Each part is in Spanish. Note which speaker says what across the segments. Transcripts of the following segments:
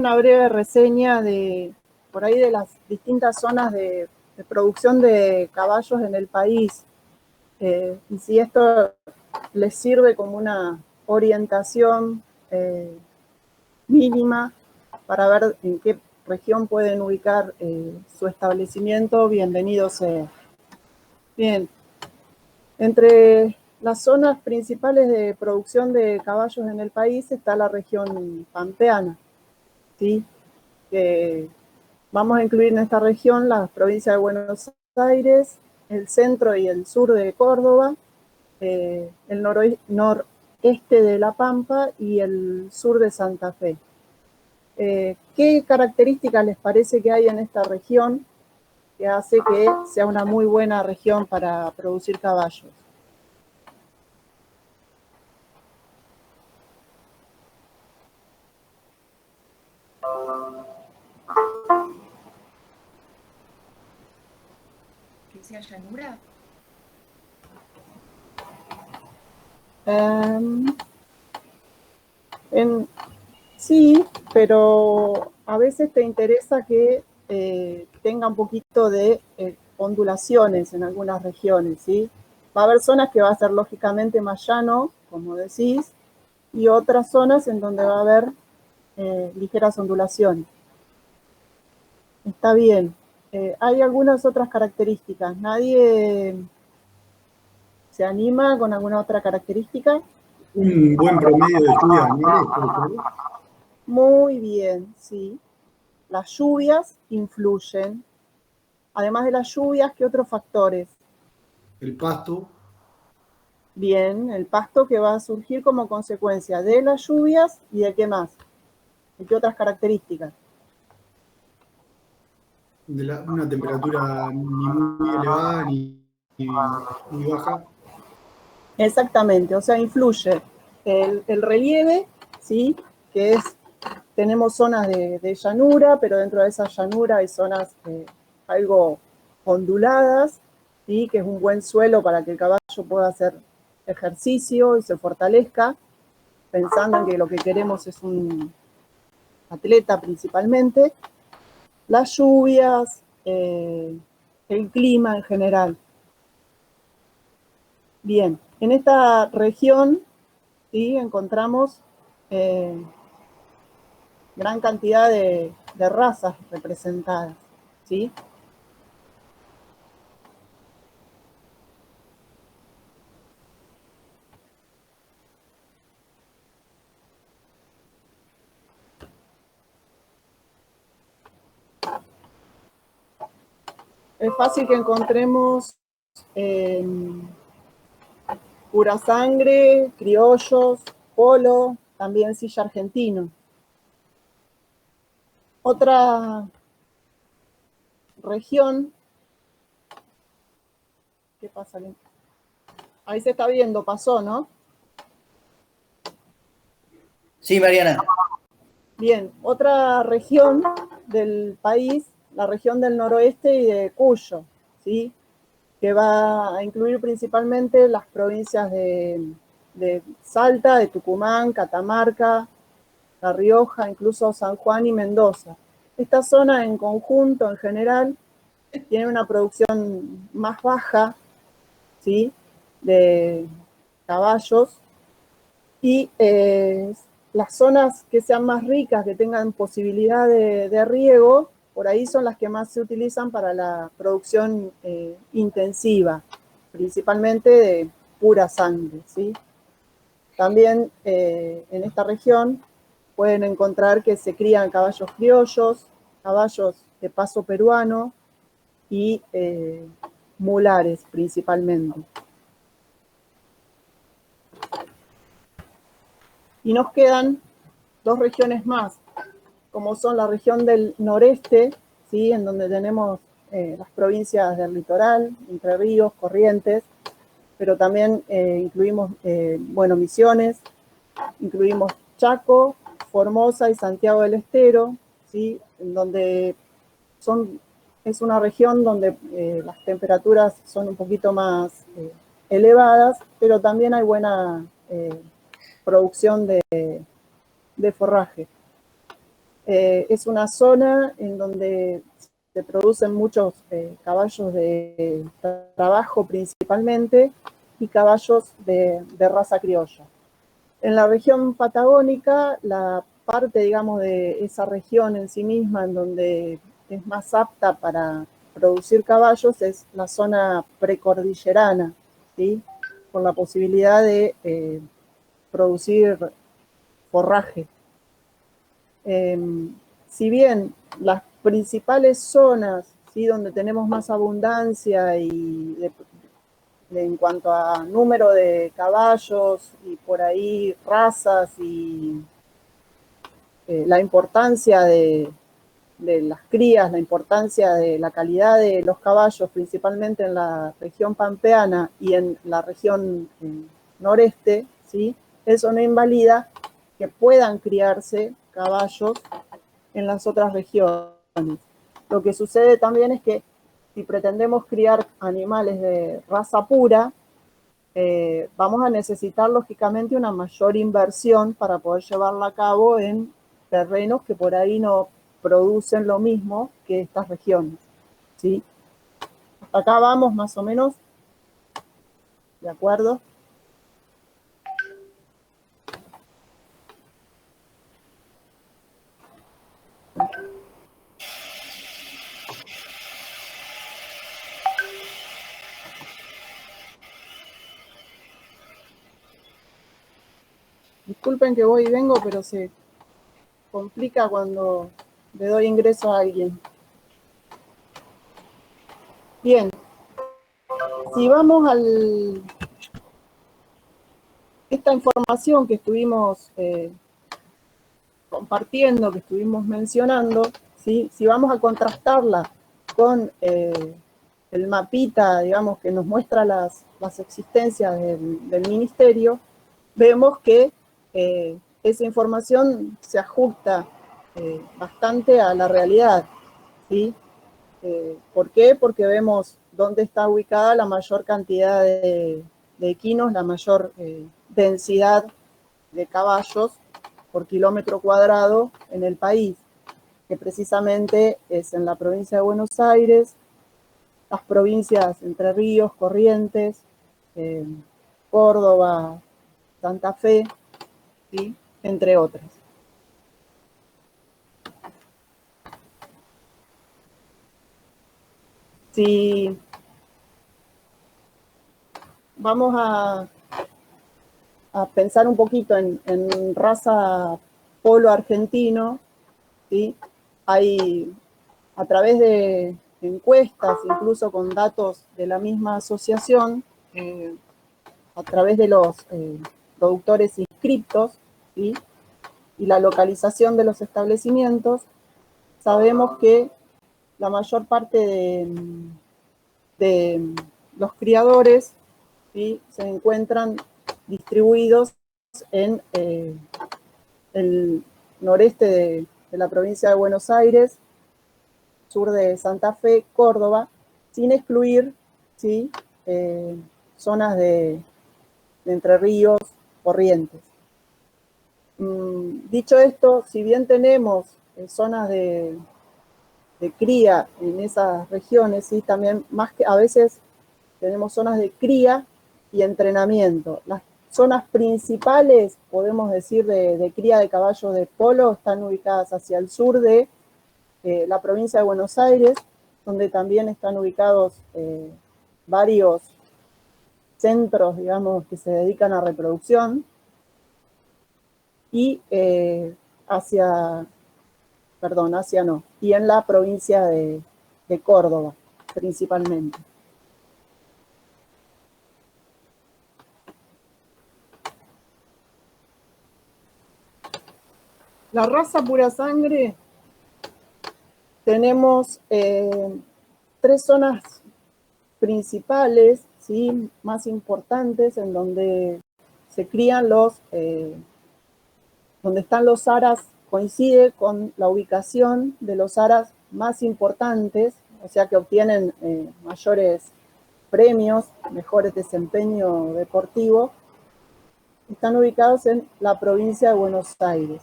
Speaker 1: una breve reseña por ahí de las distintas zonas de producción de caballos en el país. Y si esto les sirve como una orientación mínima para ver en qué región pueden ubicar su establecimiento, bienvenido sea. Bien, entre las zonas principales de producción de caballos en el país está la región pampeana, ¿sí? Que vamos a incluir en esta región las provincias de Buenos Aires, el centro y el sur de Córdoba, el noreste de La Pampa y el sur de Santa Fe. ¿Qué características les parece que hay en esta región que hace que sea una muy buena región para producir caballos?
Speaker 2: ¿Que sea llanura?
Speaker 1: Sí, pero a veces te interesa que tenga un poquito de ondulaciones en algunas regiones, ¿sí? Va a haber zonas que va a ser lógicamente más llano, como decís, y otras zonas en donde va a haber ligeras ondulaciones. Está bien. Hay algunas otras características. ¿Nadie se anima con alguna otra característica?
Speaker 3: Un buen promedio de lluvia anuales, ¿puede ser?
Speaker 1: Muy bien, sí. Las lluvias influyen. Además de las lluvias, ¿qué otros factores?
Speaker 3: El pasto.
Speaker 1: Bien, el pasto que va a surgir como consecuencia de las lluvias y de qué más. ¿De qué otras características?
Speaker 3: De una temperatura ni muy elevada ni muy baja.
Speaker 1: Exactamente, o sea, influye el relieve, ¿sí? Que es, tenemos zonas de llanura, pero dentro de esa llanura hay zonas algo onduladas, ¿sí? Que es un buen suelo para que el caballo pueda hacer ejercicio y se fortalezca, pensando en que lo que queremos es un atleta principalmente. Las lluvias, el clima en general. Bien, en esta región, ¿sí? Encontramos gran cantidad de razas representadas, ¿sí? Es fácil que encontremos pura sangre, criollos, polo, también silla argentino. Otra región, ¿qué pasa? Ahí se está viendo, pasó, ¿no?
Speaker 4: Sí, Mariana.
Speaker 1: Bien, otra región del país, la región del noroeste y de Cuyo, ¿sí? Que va a incluir principalmente las provincias de Salta, de Tucumán, Catamarca, La Rioja, incluso San Juan y Mendoza. Esta zona en conjunto, en general, tiene una producción más baja, ¿sí? De caballos, y las zonas que sean más ricas, que tengan posibilidad de riego, por ahí son las que más se utilizan para la producción intensiva, principalmente de pura sangre, ¿sí? También en esta región pueden encontrar que se crían caballos criollos, caballos de paso peruano y mulares principalmente. Y nos quedan dos regiones más, como son la región del noreste, ¿sí? En donde tenemos las provincias del litoral, Entre Ríos, Corrientes, pero también incluimos, Misiones, incluimos Chaco, Formosa y Santiago del Estero, ¿sí? En donde es una región donde las temperaturas son un poquito más elevadas, pero también hay buena producción de forraje. Es una zona en donde se producen muchos caballos de trabajo principalmente y caballos de raza criolla. En la región patagónica, la parte, digamos, de esa región en sí misma en donde es más apta para producir caballos es la zona precordillerana, ¿sí? Con la posibilidad de producir forraje. Si bien las principales zonas, ¿sí?, donde tenemos más abundancia y en cuanto a número de caballos y por ahí razas y la importancia de las crías, la importancia de la calidad de los caballos, principalmente en la región pampeana y en la región noreste, ¿sí?, eso no invalida que puedan criarse caballos en las otras regiones. Lo que sucede también es que si pretendemos criar animales de raza pura, vamos a necesitar lógicamente una mayor inversión para poder llevarla a cabo en terrenos que por ahí no producen lo mismo que estas regiones, ¿sí? Hasta acá vamos más o menos, ¿de acuerdo? Disculpen que voy y vengo, pero se complica cuando le doy ingreso a alguien. Bien, si vamos a esta información que estuvimos compartiendo, que estuvimos mencionando, ¿sí?, si vamos a contrastarla con el mapita, digamos, que nos muestra las existencias del ministerio, vemos que esa información se ajusta bastante a la realidad, ¿sí? ¿Por qué? Porque vemos dónde está ubicada la mayor cantidad de equinos, la mayor densidad de caballos por kilómetro cuadrado en el país, que precisamente es en la provincia de Buenos Aires, las provincias Entre Ríos, Corrientes, Córdoba, Santa Fe, ¿sí?, entre otras. Si vamos a pensar un poquito en raza polo argentino, ¿sí?, hay a través de encuestas, incluso con datos de la misma asociación, a través de los productores inscriptos, ¿sí?, y la localización de los establecimientos, sabemos que la mayor parte de los criadores, ¿sí?, se encuentran distribuidos en el noreste de la provincia de Buenos Aires, sur de Santa Fe, Córdoba, sin excluir, ¿sí?, zonas de Entre Ríos, Corrientes. Dicho esto, si bien tenemos zonas de cría en esas regiones, ¿sí?, también más que a veces tenemos zonas de cría y entrenamiento. Las zonas principales, podemos decir, de cría de caballos de polo están ubicadas hacia el sur de la provincia de Buenos Aires, donde también están ubicados varios centros, digamos, que se dedican a reproducción, y y en la provincia de Córdoba, principalmente. La raza pura sangre, tenemos 3 zonas principales, ¿sí?, más importantes, en donde se crían donde están los aras, coincide con la ubicación de los aras más importantes, o sea que obtienen mayores premios, mejores desempeño deportivo, están ubicados en la provincia de Buenos Aires,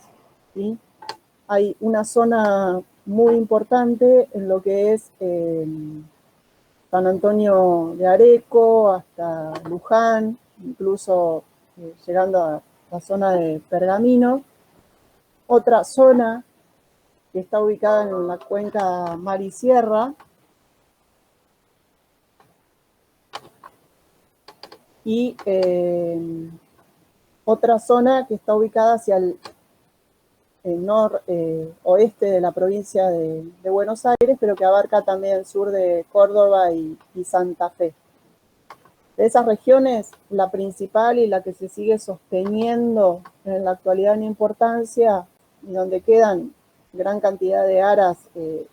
Speaker 1: ¿sí? hay una zona muy importante en lo que es San Antonio de Areco hasta Luján, incluso llegando a la zona de Pergamino. Otra zona que está ubicada en la cuenca Mar y Sierra, y otra zona que está ubicada hacia el oeste de la provincia de Buenos Aires, pero que abarca también el sur de Córdoba y Santa Fe. De esas regiones, la principal y la que se sigue sosteniendo en la actualidad en importancia y donde quedan gran cantidad de aras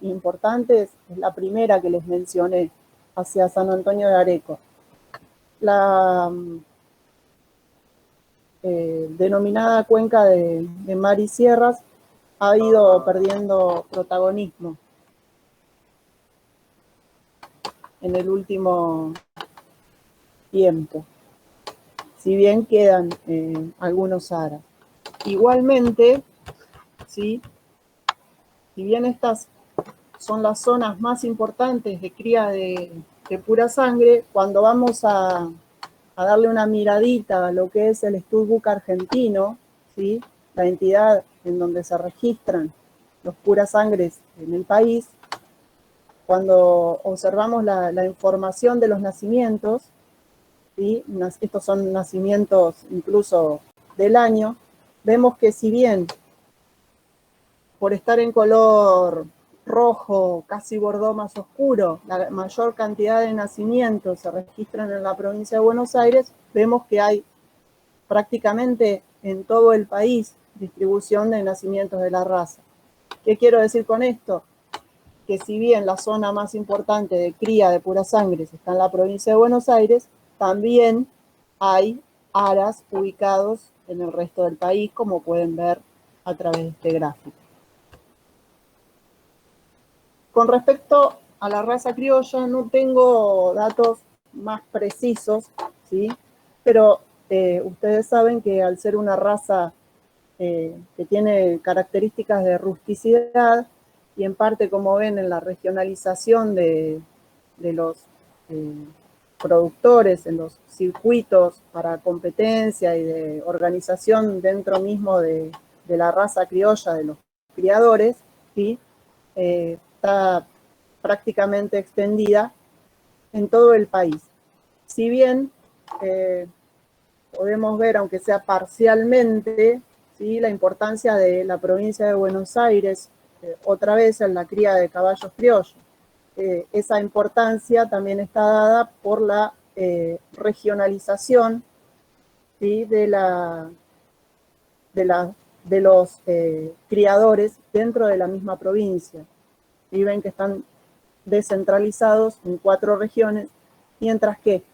Speaker 1: importantes, es la primera que les mencioné, hacia San Antonio de Areco. La denominada cuenca de Mar y Sierras ha ido perdiendo protagonismo en el último tiempo, si bien quedan algunos aras. Igualmente, ¿sí? Si bien estas son las zonas más importantes de cría de pura sangre, cuando vamos a darle una miradita a lo que es el Studbook argentino, ¿sí? La entidad en donde se registran los puras sangres en el país, cuando observamos la información de los nacimientos, ¿sí? Estos son nacimientos incluso del año, vemos que si bien por estar en color rojo, casi bordó más oscuro, la mayor cantidad de nacimientos se registran en la provincia de Buenos Aires, vemos que hay prácticamente en todo el país distribución de nacimientos de la raza. ¿Qué quiero decir con esto? Que si bien la zona más importante de cría de pura sangre está en la provincia de Buenos Aires, también hay aras ubicados en el resto del país, como pueden ver a través de este gráfico. Con respecto a la raza criolla, no tengo datos más precisos, ¿sí? Pero ustedes saben que al ser una raza que tiene características de rusticidad, y en parte, como ven, en la regionalización de los productores, en los circuitos para competencia y de organización dentro mismo de la raza criolla de los criadores, ¿sí? Está prácticamente extendida en todo el país. Si bien podemos ver, aunque sea parcialmente, ¿sí? La importancia de la provincia de Buenos Aires, otra vez en la cría de caballos criollos. Esa importancia también está dada por la regionalización, ¿sí? de los criadores dentro de la misma provincia. Y ven que están descentralizados en 4 regiones, mientras que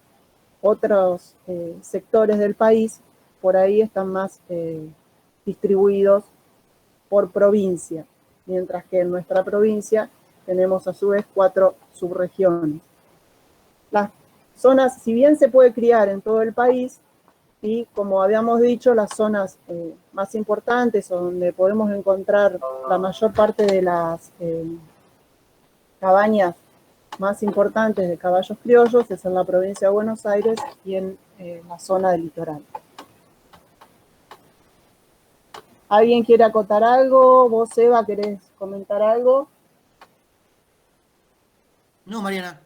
Speaker 1: otros sectores del país por ahí están más distribuidos por provincia, mientras que en nuestra provincia tenemos a su vez 4 subregiones. Las zonas, si bien se puede criar en todo el país, y como habíamos dicho, las zonas más importantes o donde podemos encontrar la mayor parte de las cabañas más importantes de caballos criollos es en la provincia de Buenos Aires y en la zona del litoral. ¿Alguien quiere acotar algo? ¿Vos, Eva, querés comentar algo?
Speaker 4: No, Mariana.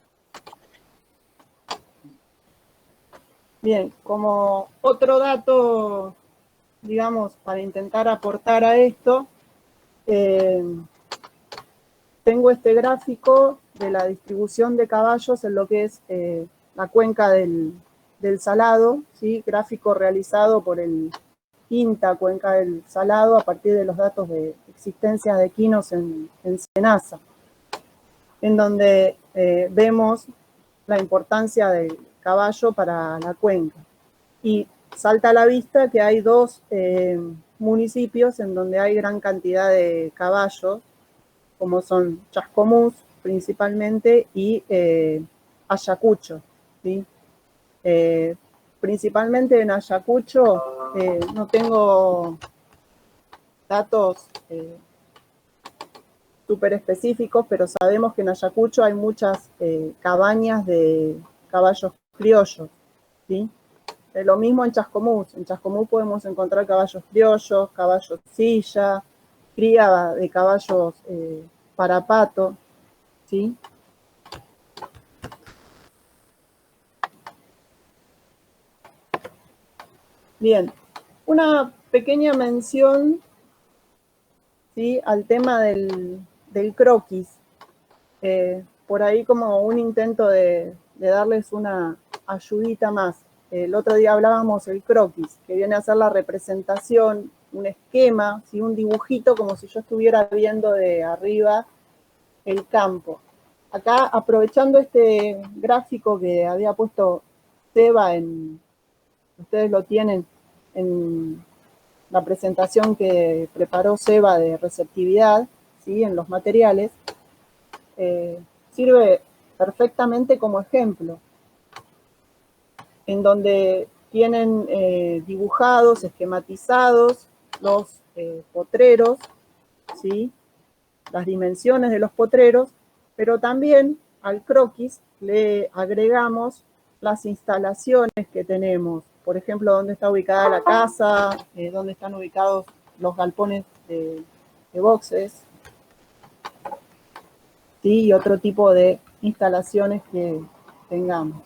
Speaker 1: Bien, como otro dato, digamos, para intentar aportar a esto, tengo este gráfico de la distribución de caballos en lo que es la cuenca del Salado, ¿sí? Gráfico realizado por el INTA, Cuenca del Salado, a partir de los datos de existencia de equinos en Senasa, en donde vemos la importancia del caballo para la cuenca. Y salta a la vista que hay 2 municipios en donde hay gran cantidad de caballos, como son Chascomús principalmente y Ayacucho, ¿sí? Principalmente en Ayacucho no tengo datos súper específicos, pero sabemos que en Ayacucho hay muchas cabañas de caballos criollos, ¿sí? Lo mismo en Chascomús. En Chascomús podemos encontrar caballos criollos, caballos silla, cría de caballos para pato, ¿sí? Bien, una pequeña mención, ¿sí?, al tema del croquis. Por ahí como un intento de darles una ayudita más. El otro día hablábamos del croquis, que viene a ser la representación, un esquema, ¿sí?, un dibujito como si yo estuviera viendo de arriba el campo. Acá, aprovechando este gráfico que había puesto Seba, ustedes lo tienen en la presentación que preparó Seba de receptividad, ¿sí?, en los materiales, sirve perfectamente como ejemplo, en donde tienen dibujados, esquematizados los potreros, ¿sí?, las dimensiones de los potreros, pero también al croquis le agregamos las instalaciones que tenemos. Por ejemplo, dónde está ubicada la casa, dónde están ubicados los galpones de boxes, ¿sí?, y otro tipo de instalaciones que tengamos.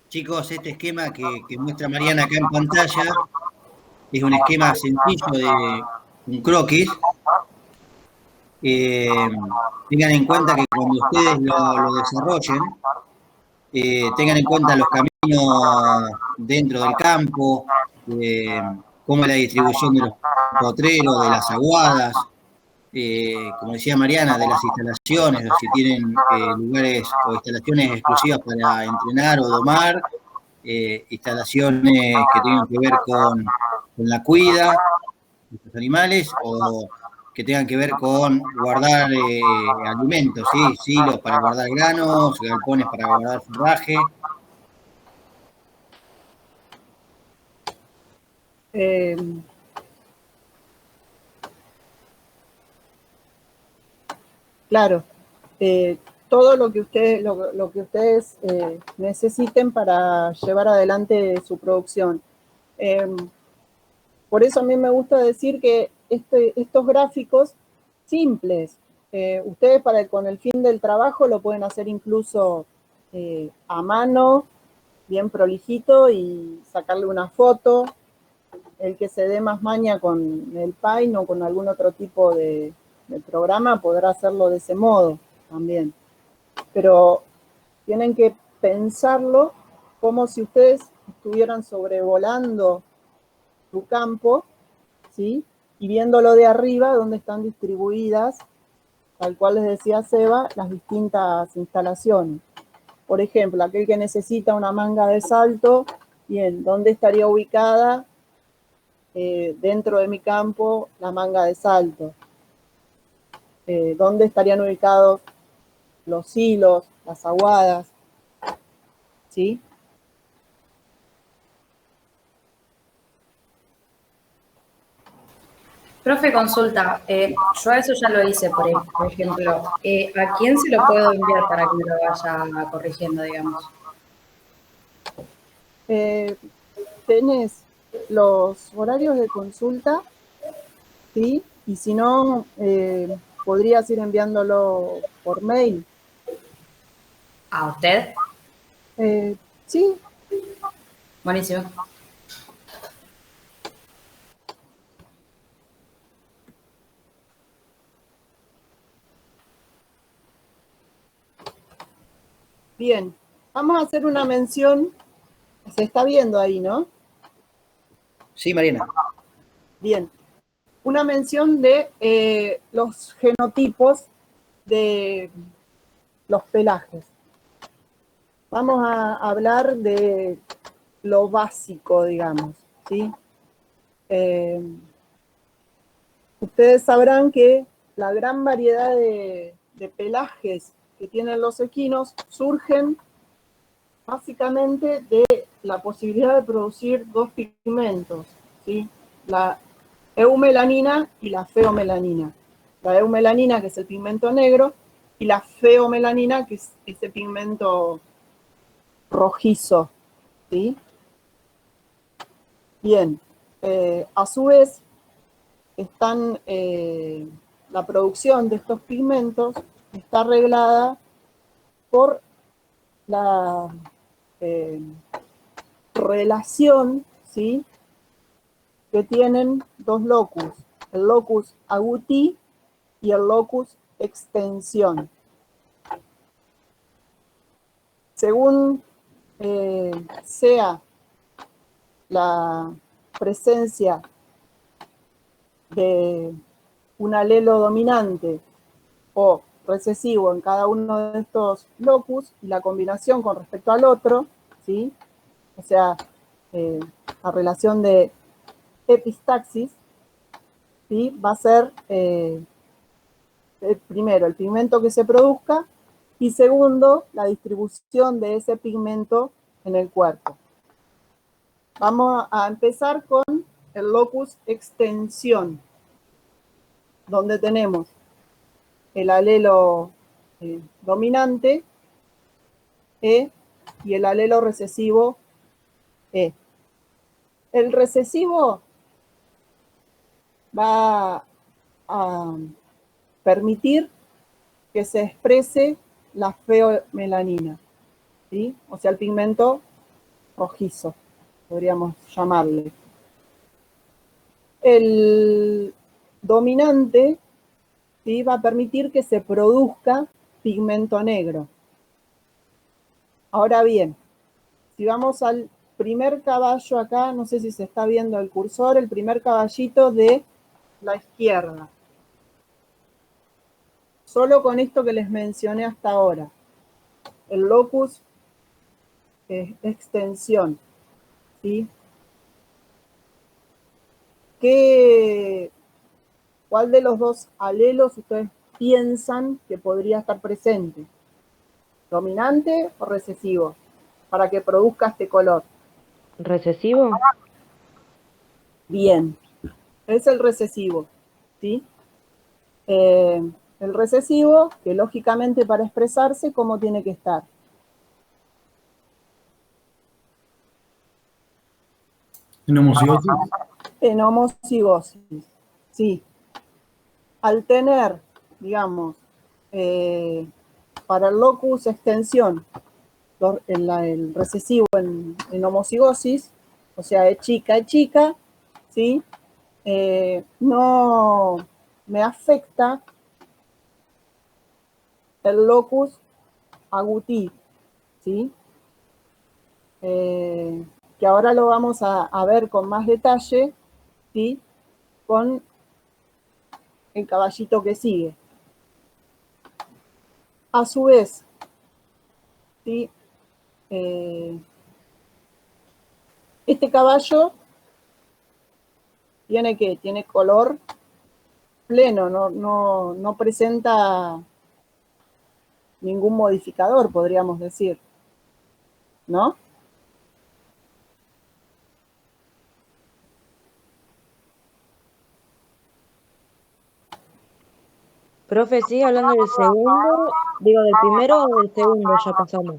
Speaker 4: Chicos, este esquema que muestra Mariana acá en pantalla es un esquema sencillo de un croquis. Tengan en cuenta que cuando ustedes lo desarrollen, tengan en cuenta los caminos dentro del campo, cómo es la distribución de los potreros, de las aguadas, como decía Mariana, de las instalaciones, si tienen lugares o instalaciones exclusivas para entrenar o domar, instalaciones que tengan que ver con la cuida de los animales o que tengan que ver con guardar alimentos, ¿sí? Silos para guardar granos, galpones para guardar forraje.
Speaker 1: Claro, todo lo que ustedes necesiten para llevar adelante su producción. Por eso a mí me gusta decir que estos gráficos simples, ustedes con el fin del trabajo lo pueden hacer incluso a mano, bien prolijito, y sacarle una foto. El que se dé más maña con el Paint o con algún otro tipo de programa podrá hacerlo de ese modo también. Pero tienen que pensarlo como si ustedes estuvieran sobrevolando su campo, ¿sí?, y viéndolo de arriba donde están distribuidas, tal cual les decía Seba, las distintas instalaciones. Por ejemplo, aquel que necesita una manga de salto, bien, ¿dónde estaría ubicada dentro de mi campo la manga de salto? ¿Dónde estarían ubicados los hilos, las aguadas? ¿Sí?
Speaker 2: Profe, consulta. Yo a eso ya lo hice, por ejemplo. ¿A quién se lo puedo enviar para que me lo vaya corrigiendo, digamos?
Speaker 1: Tenés los horarios de consulta, ¿sí? Y si no, podrías ir enviándolo por mail.
Speaker 2: ¿A usted?
Speaker 1: Sí.
Speaker 2: Buenísimo.
Speaker 1: Bien, vamos a hacer una mención, se está viendo ahí, ¿no?
Speaker 4: Sí, Mariana.
Speaker 1: Bien, una mención de los genotipos de los pelajes. Vamos a hablar de lo básico, digamos, ¿sí? Ustedes sabrán que la gran variedad de pelajes que tienen los equinos surgen básicamente de la posibilidad de producir dos pigmentos, ¿sí? La eumelanina y la feomelanina. La eumelanina, que es el pigmento negro, y la feomelanina, que es ese pigmento rojizo, ¿sí? Bien, a su vez, la producción de estos pigmentos está reglada por la relación, ¿sí?, que tienen dos locus, el locus agouti y el locus extensión. Según sea la presencia de un alelo dominante o recesivo en cada uno de estos locus y la combinación con respecto al otro, ¿sí? O sea, la relación de epistaxis, ¿sí?, va a ser primero el pigmento que se produzca y segundo la distribución de ese pigmento en el cuerpo. Vamos a empezar con el locus extensión, donde tenemos el alelo dominante E y el alelo recesivo E. El recesivo va a permitir que se exprese la feomelanina, ¿sí? O sea, el pigmento rojizo, podríamos llamarle. El dominante, ¿sí?, va a permitir que se produzca pigmento negro. Ahora bien, si vamos al primer caballo acá, no sé si se está viendo el cursor, el primer caballito de la izquierda. Solo con esto que les mencioné hasta ahora, el locus extensión, ¿sí? ¿Cuál de los dos alelos ustedes piensan que podría estar presente? ¿Dominante o recesivo? Para que produzca este color.
Speaker 5: ¿Recesivo?
Speaker 1: Bien, es el recesivo, ¿sí? El recesivo, que lógicamente para expresarse, ¿cómo tiene que estar?
Speaker 3: ¿En homocigosis?
Speaker 1: En homocigosis, sí. Al tener, digamos, para el locus extensión, el recesivo en homocigosis, o sea, es chica, ¿sí? No me afecta el locus agouti, ¿sí? Que ahora lo vamos a ver con más detalle, ¿sí?, con el caballito que sigue. A su vez, ¿sí?, este caballo tiene color pleno, no presenta ningún modificador, podríamos decir, ¿no?
Speaker 5: Profe, sigue hablando del segundo, digo, del primero o del segundo, ya pasamos.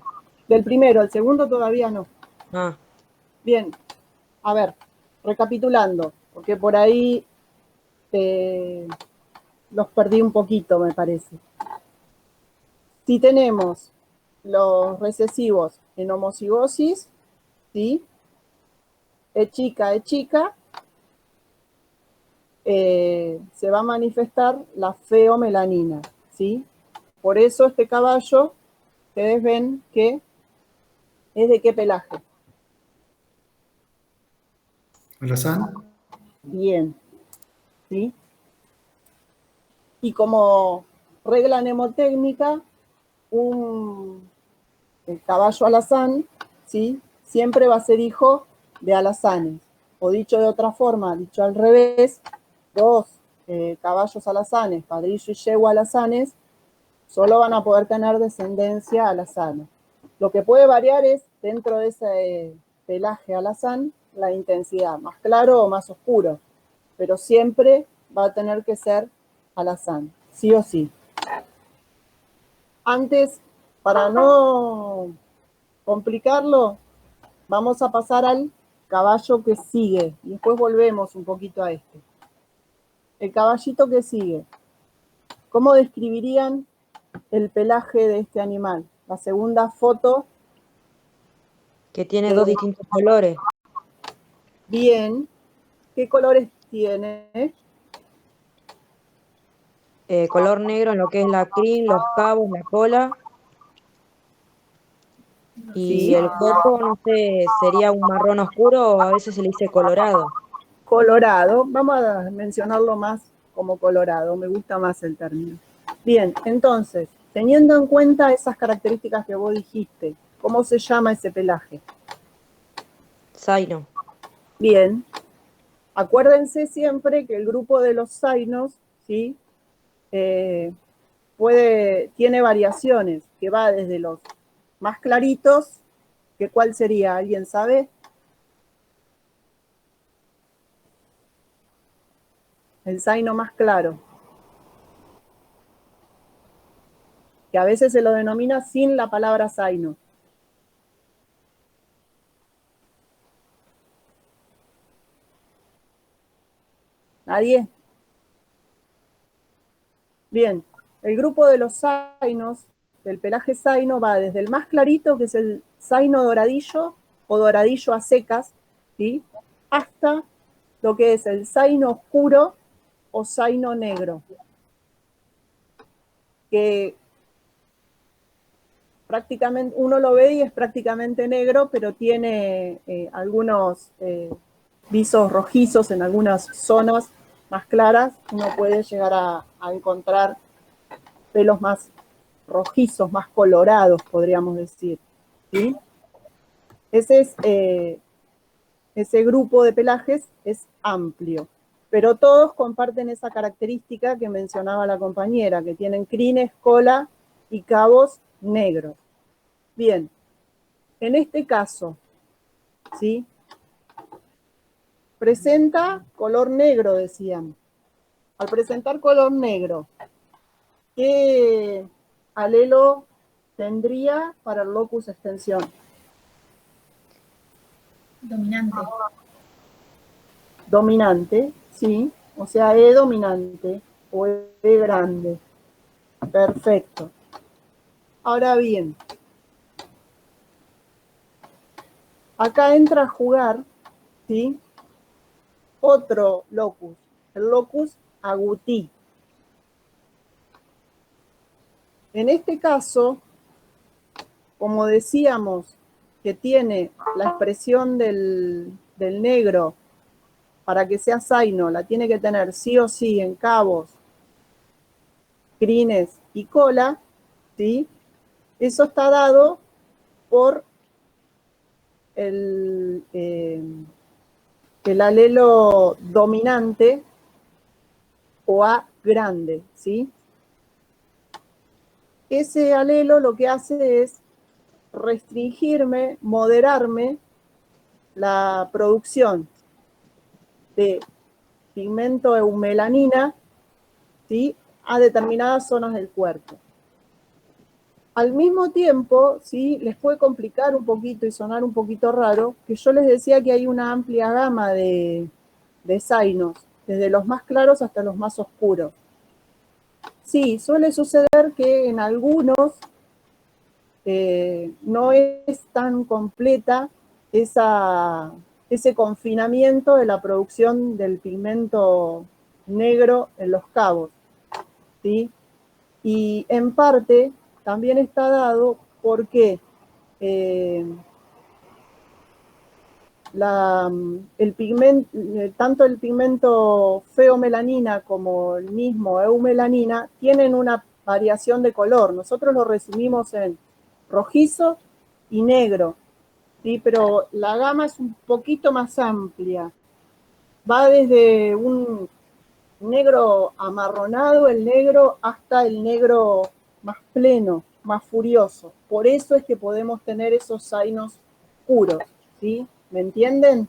Speaker 1: Del primero, el segundo todavía no.
Speaker 5: Ah,
Speaker 1: Bien, a ver, recapitulando, porque por ahí los perdí un poquito, me parece. Si tenemos los recesivos en homocigosis, ¿sí?, E chica, se va a manifestar la feomelanina, ¿sí? Por eso este caballo ustedes ven que es de qué pelaje.
Speaker 3: ¿Alazán?
Speaker 1: Bien, ¿sí? Y como regla mnemotécnica, el caballo alazán, ¿sí? Siempre va a ser hijo de alazanes. O dicho de otra forma, dicho al revés, dos caballos alazanes, padrillo y yegua alazanes, solo van a poder tener descendencia alazana. Lo que puede variar es, dentro de ese pelaje alazán, la intensidad, más claro o más oscuro, pero siempre va a tener que ser alazán, sí o sí. Antes, para no complicarlo, vamos a pasar al caballo que sigue y después volvemos un poquito a este. El caballito que sigue. ¿Cómo describirían el pelaje de este animal? La segunda foto.
Speaker 5: Que tiene dos distintos colores.
Speaker 1: Bien. ¿Qué colores tiene?
Speaker 5: Color negro en lo que es la crin, los cabos, la cola. Y
Speaker 1: Sí.
Speaker 5: el cuerpo, no sé, sería un marrón oscuro o a veces se le dice colorado.
Speaker 1: Colorado. Vamos a mencionarlo más como colorado. Me gusta más el término. Bien, entonces, teniendo en cuenta esas características que vos dijiste, ¿cómo se llama ese pelaje?
Speaker 5: Zaino.
Speaker 1: Bien. Acuérdense siempre que el grupo de los zainos, ¿sí? Tiene variaciones, que va desde los más claritos, que ¿cuál sería? ¿Alguien sabe? El zaino más claro, que a veces se lo denomina sin la palabra zaino. ¿Nadie? Bien, el grupo de los zainos, del pelaje zaino, va desde el más clarito, que es el zaino doradillo o doradillo a secas, ¿sí? Hasta lo que es el zaino oscuro o zaino negro, que prácticamente uno lo ve y es prácticamente negro, pero tiene algunos visos rojizos en algunas zonas más claras. Uno puede llegar a encontrar pelos más rojizos, más colorados, podríamos decir, ¿sí? Ese grupo de pelajes es amplio, pero todos comparten esa característica que mencionaba la compañera, que tienen crines, cola y cabos negros. Bien, en este caso, ¿sí? Presenta color negro, decían. Al presentar color negro, ¿qué alelo tendría para el locus extensión?
Speaker 6: Dominante.
Speaker 1: Dominante, sí, o sea, E dominante o E grande. Perfecto. Ahora bien, acá entra a jugar, ¿sí? Otro locus, el locus agutí. En este caso, como decíamos, que tiene la expresión del negro para que sea zaino, la tiene que tener sí o sí en cabos, crines y cola, ¿sí? Eso está dado por el alelo dominante o A grande, ¿sí? Ese alelo lo que hace es restringirme, moderarme la producción de pigmento eumelanina, ¿sí? A determinadas zonas del cuerpo. Al mismo tiempo, ¿sí? Les puede complicar un poquito y sonar un poquito raro, que yo les decía que hay una amplia gama de zainos, desde los más claros hasta los más oscuros. Sí, suele suceder que en algunos no es tan completa ese confinamiento de la producción del pigmento negro en los cabos, ¿sí? Y en parte también está dado porque tanto el pigmento feomelanina como el mismo eumelanina tienen una variación de color. Nosotros lo resumimos en rojizo y negro, ¿sí? Pero la gama es un poquito más amplia. Va desde un negro amarronado, el negro, hasta el negro más pleno, más furioso. Por eso es que podemos tener esos zainos puros, ¿sí? ¿Me entienden?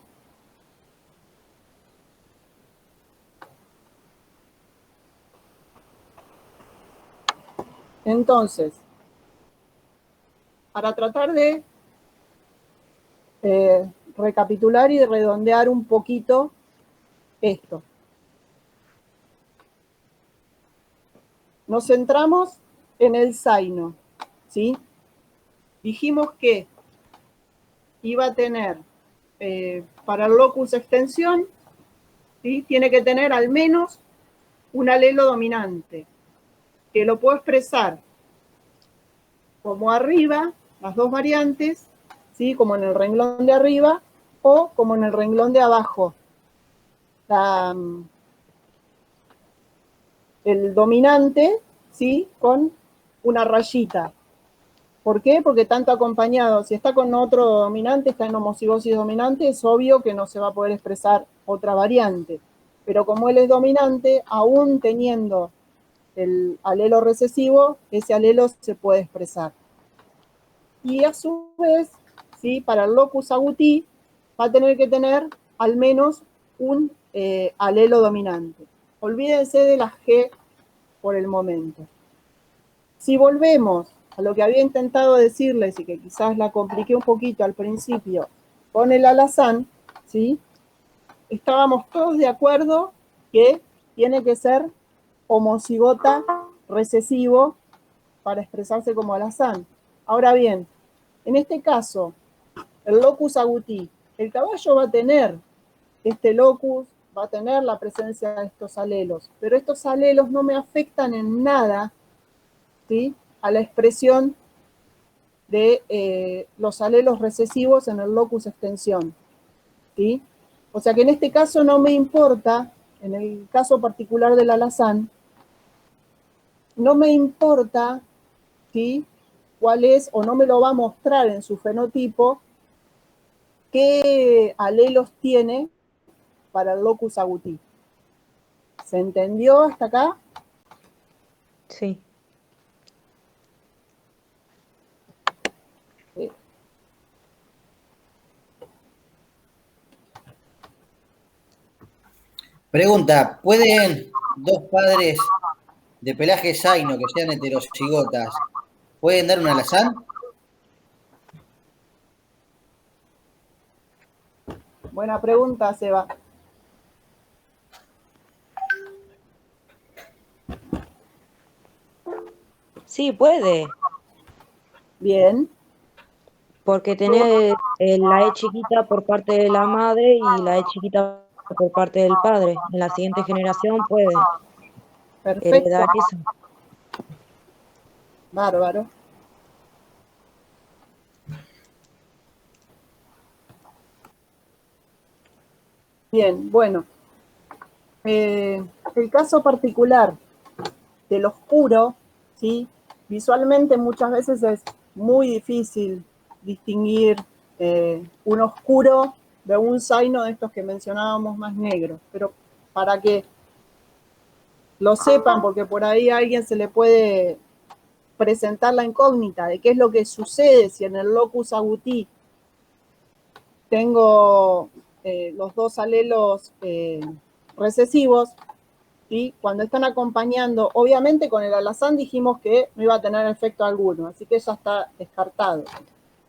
Speaker 1: Entonces, para tratar de recapitular y redondear un poquito esto. Nos centramos en el zaino, ¿sí? Dijimos que iba a tener, para el locus extensión, ¿sí? Tiene que tener al menos un alelo dominante, que lo puedo expresar como arriba, las dos variantes, ¿sí? Como en el renglón de arriba o como en el renglón de abajo. El dominante, ¿sí? Con una rayita. ¿Por qué? Porque tanto acompañado, si está con otro dominante, está en homocigosis dominante, es obvio que no se va a poder expresar otra variante. Pero como él es dominante, aún teniendo el alelo recesivo, ese alelo se puede expresar. Y a su vez, ¿sí? Para el locus agouti, va a tener que tener al menos un alelo dominante. Olvídense de las G por el momento. Si volvemos a lo que había intentado decirles y que quizás la compliqué un poquito al principio con el alazán, ¿sí? Estábamos todos de acuerdo que tiene que ser homocigota recesivo para expresarse como alazán. Ahora bien, en este caso, el locus agouti, el caballo va a tener este locus, va a tener la presencia de estos alelos, pero estos alelos no me afectan en nada, ¿sí? A la expresión de los alelos recesivos en el locus extensión, ¿sí? O sea que en este caso no me importa, en el caso particular del alazán, no me importa, ¿sí? Cuál es, o no me lo va a mostrar en su fenotipo, qué alelos tiene para el locus agouti. ¿Se entendió hasta acá?
Speaker 5: Sí.
Speaker 1: Sí.
Speaker 4: Pregunta, ¿pueden dos padres de pelaje zaino que sean heterocigotas, pueden dar un alazán?
Speaker 1: Buena pregunta, Seba.
Speaker 5: Sí, puede,
Speaker 1: Bien.
Speaker 5: porque tenés la E chiquita por parte de la madre y la E chiquita por parte del padre. En la siguiente generación puede
Speaker 1: Perfecto.
Speaker 5: heredar eso.
Speaker 1: Bárbaro. Bien, bueno. El caso particular del oscuro, ¿sí? Visualmente muchas veces es muy difícil distinguir un oscuro de un zaino de estos que mencionábamos más negro, pero para que lo sepan, porque por ahí a alguien se le puede presentar la incógnita de qué es lo que sucede si en el locus agouti tengo los dos alelos recesivos, ¿sí? Cuando están acompañando, obviamente con el alazán dijimos que no iba a tener efecto alguno, así que ya está descartado.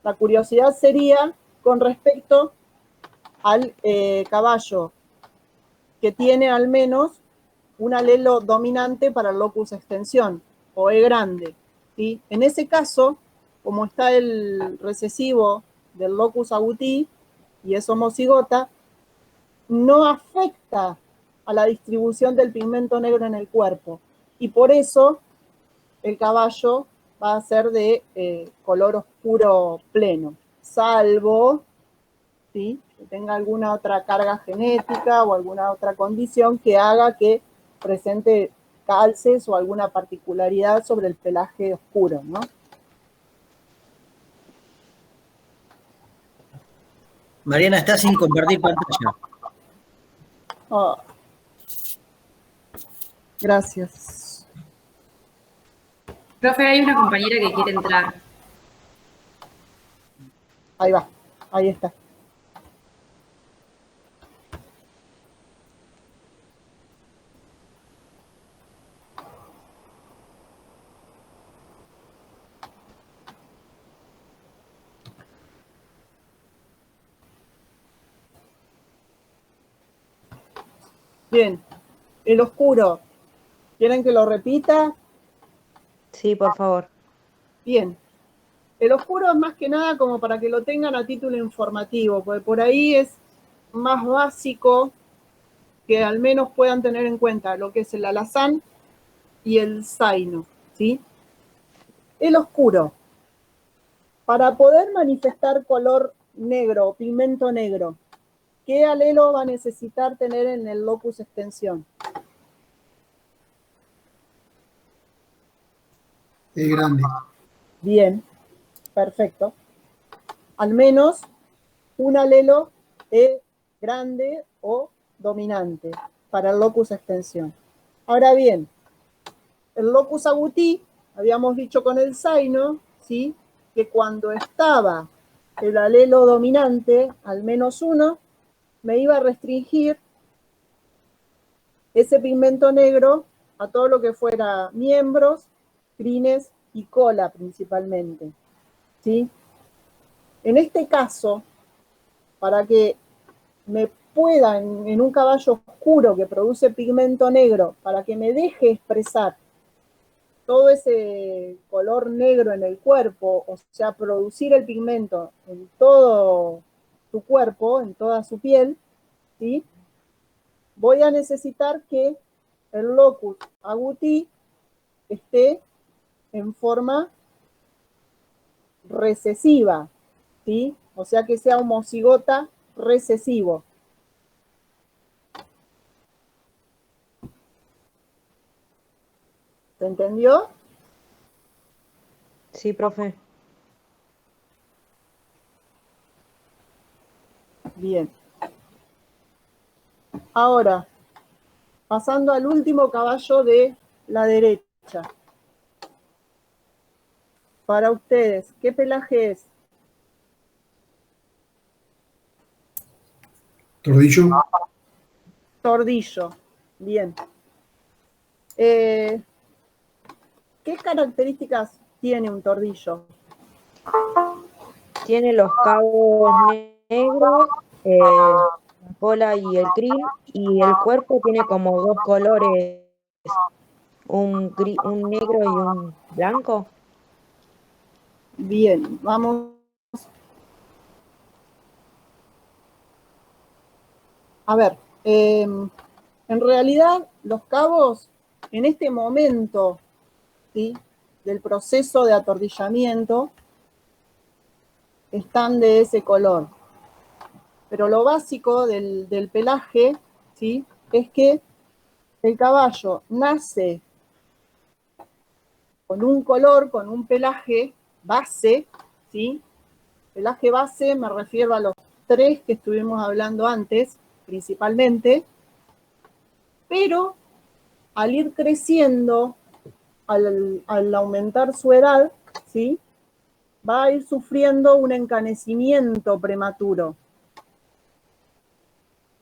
Speaker 1: La curiosidad sería con respecto al caballo que tiene al menos un alelo dominante para el locus extensión, o E grande, ¿sí? En ese caso, como está el recesivo del locus agouti y es homocigota, no afecta a la distribución del pigmento negro en el cuerpo. Y por eso el caballo va a ser de color oscuro pleno, salvo, ¿sí?, que tenga alguna otra carga genética o alguna otra condición que haga que presente calces o alguna particularidad sobre el pelaje oscuro, ¿no?
Speaker 4: Mariana, está sin compartir pantalla.
Speaker 1: Oh. Gracias.
Speaker 2: Profe, hay una compañera que quiere entrar.
Speaker 1: Ahí va, ahí está. Bien, el oscuro, ¿quieren que lo repita?
Speaker 5: Sí, por favor.
Speaker 1: Bien, el oscuro es más que nada como para que lo tengan a título informativo, porque por ahí es más básico que al menos puedan tener en cuenta lo que es el alazán y el zaino, ¿sí? El oscuro, para poder manifestar color negro o pigmento negro, ¿qué alelo va a necesitar tener en el locus extensión?
Speaker 3: Es grande.
Speaker 1: Bien, perfecto. Al menos un alelo E grande o dominante para el locus extensión. Ahora bien, el locus agouti, habíamos dicho con el zaino, ¿sí?, que cuando estaba el alelo dominante, al menos uno, me iba a restringir ese pigmento negro a todo lo que fuera miembros, crines y cola principalmente, ¿sí? En este caso, para que me pueda, en un caballo oscuro que produce pigmento negro, para que me deje expresar todo ese color negro en el cuerpo, o sea, producir el pigmento en todo su cuerpo, en toda su piel, ¿sí?, voy a necesitar que el locus agouti esté en forma recesiva, ¿sí? O sea, que sea homocigota recesivo. ¿Se entendió?
Speaker 5: Sí, profe.
Speaker 1: Bien. Ahora, pasando al último caballo de la derecha. Para ustedes, ¿qué pelaje es?
Speaker 3: Tordillo.
Speaker 1: Tordillo. Bien. ¿Qué características tiene un tordillo?
Speaker 5: Tiene los cabos negros, la cola y el crin, y el cuerpo tiene como dos colores, un negro y un blanco.
Speaker 1: Bien, vamos. A ver, en realidad los cabos en este momento, ¿sí?, del proceso de atordillamiento están de ese color. Pero lo básico del pelaje, ¿sí?, es que el caballo nace con un color, con un pelaje base, ¿sí? Pelaje base me refiero a los tres que estuvimos hablando antes, principalmente, pero al ir creciendo, al aumentar su edad, ¿sí?, va a ir sufriendo un encanecimiento prematuro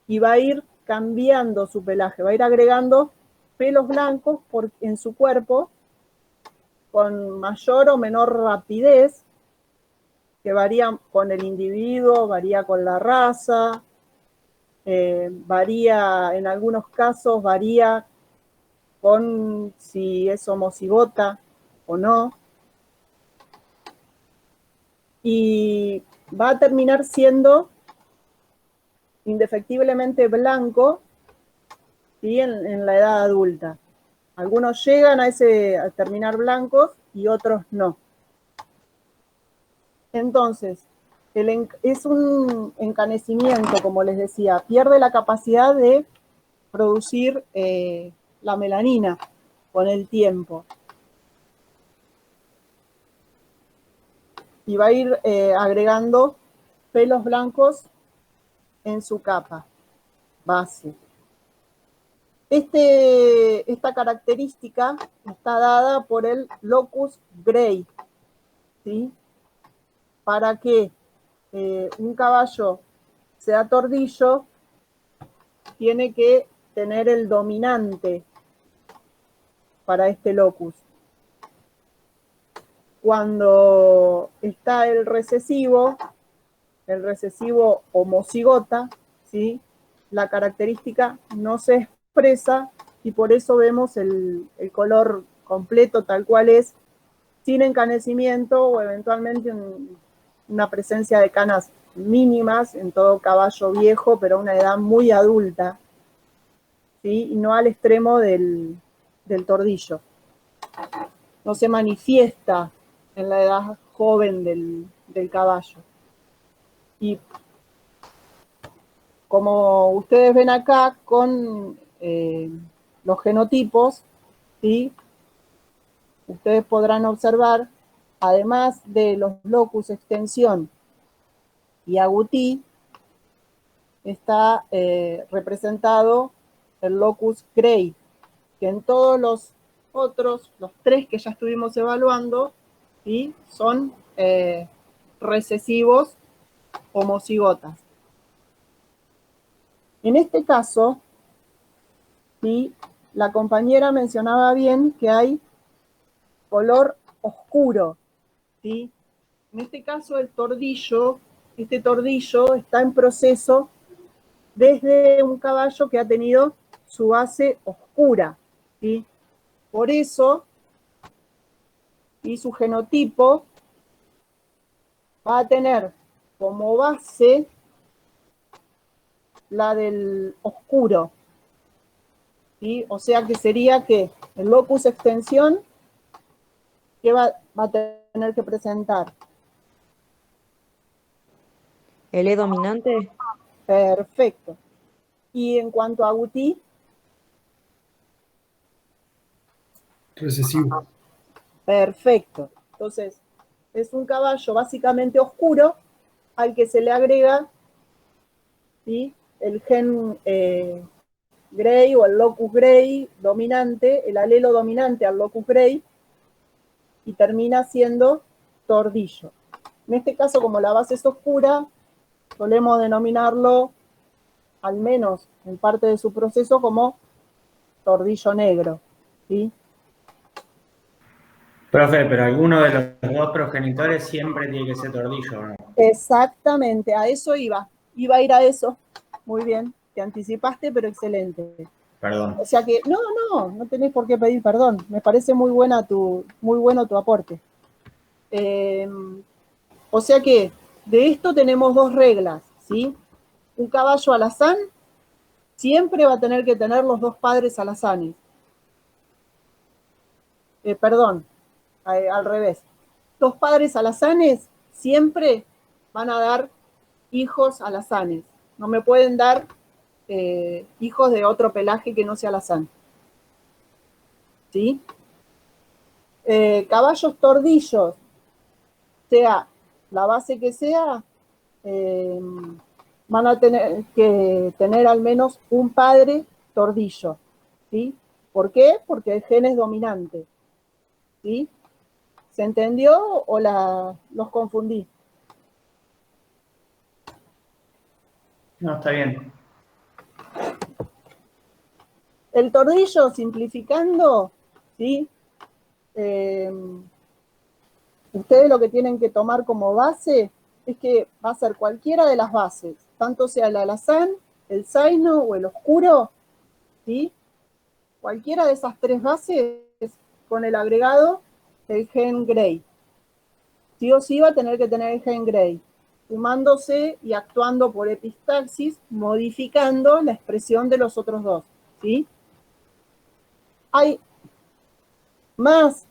Speaker 1: y va a ir cambiando su pelaje, va a ir agregando pelos blancos en su cuerpo con mayor o menor rapidez, que varía con el individuo, varía con la raza, varía, en algunos casos varía con si es homocigota o no, y va a terminar siendo indefectiblemente blanco, ¿sí?, en la edad adulta. Algunos llegan a terminar blancos y otros no. Entonces, es un encanecimiento, como les decía, pierde la capacidad de producir la melanina con el tiempo. Y va a ir agregando pelos blancos en su capa base. Esta característica está dada por el locus grey, ¿sí? Para que un caballo sea tordillo, tiene que tener el dominante para este locus. Cuando está el recesivo homocigota, ¿sí? La característica no se expresa y por eso vemos el color completo tal cual es, sin encanecimiento o eventualmente una presencia de canas mínimas en todo caballo viejo, pero a una edad muy adulta, ¿sí? Y no al extremo del tordillo. No se manifiesta en la edad joven del caballo. Y como ustedes ven acá con los genotipos, ¿sí? Ustedes podrán observar, además de los locus extensión y agutí, está representado el locus grey, que en todos los otros, los 3 que ya estuvimos evaluando, ¿sí? Son recesivos homocigotas. En este caso, ¿sí? La compañera mencionaba bien que hay color oscuro, ¿sí? En este caso este tordillo está en proceso desde un caballo que ha tenido su base oscura, ¿sí? Por eso, y su genotipo va a tener como base la del oscuro, ¿sí? O sea que sería que el locus extensión, ¿qué va a tener que presentar?
Speaker 5: ¿El E dominante?
Speaker 1: Perfecto. Y en cuanto a agutí,
Speaker 3: Recesivo.
Speaker 1: perfecto. Entonces, es un caballo básicamente oscuro al que se le agrega, ¿sí? El gen Grey o el locus Grey dominante, el alelo dominante al locus Grey, y termina siendo tordillo. En este caso, como la base es oscura, solemos denominarlo, al menos en parte de su proceso, como tordillo negro, ¿sí?
Speaker 6: Profe, pero alguno de los dos progenitores siempre tiene que ser tordillo, ¿no?
Speaker 1: Exactamente, a eso iba. Iba a ir a eso. Muy bien, te anticipaste, pero excelente.
Speaker 6: Perdón.
Speaker 1: O sea que, no tenés por qué pedir perdón. Me parece muy bueno tu aporte. O sea que, de esto tenemos 2 reglas, ¿sí? Un caballo alazán siempre va a tener que tener los 2 padres alazanes. Perdón, al revés. 2 padres alazanes siempre van a dar hijos alazanes. No me pueden dar hijos de otro pelaje que no sea alazán. ¿Sí? Caballos tordillos, sea la base que sea, van a tener que tener al menos un padre tordillo. ¿Sí? ¿Por qué? Porque el gen es dominante. ¿Sí? ¿Se entendió o los confundí?
Speaker 6: No, está bien.
Speaker 1: El tordillo, simplificando, ¿sí? Ustedes lo que tienen que tomar como base es que va a ser cualquiera de las bases, tanto sea el alazán, el zaino o el oscuro, ¿sí? Cualquiera de esas 3 bases con el agregado del gen Grey. Sí o sí va a tener que tener el gen Grey, sumándose y actuando por epistaxis, modificando la expresión de los otros 2, ¿sí? Hay más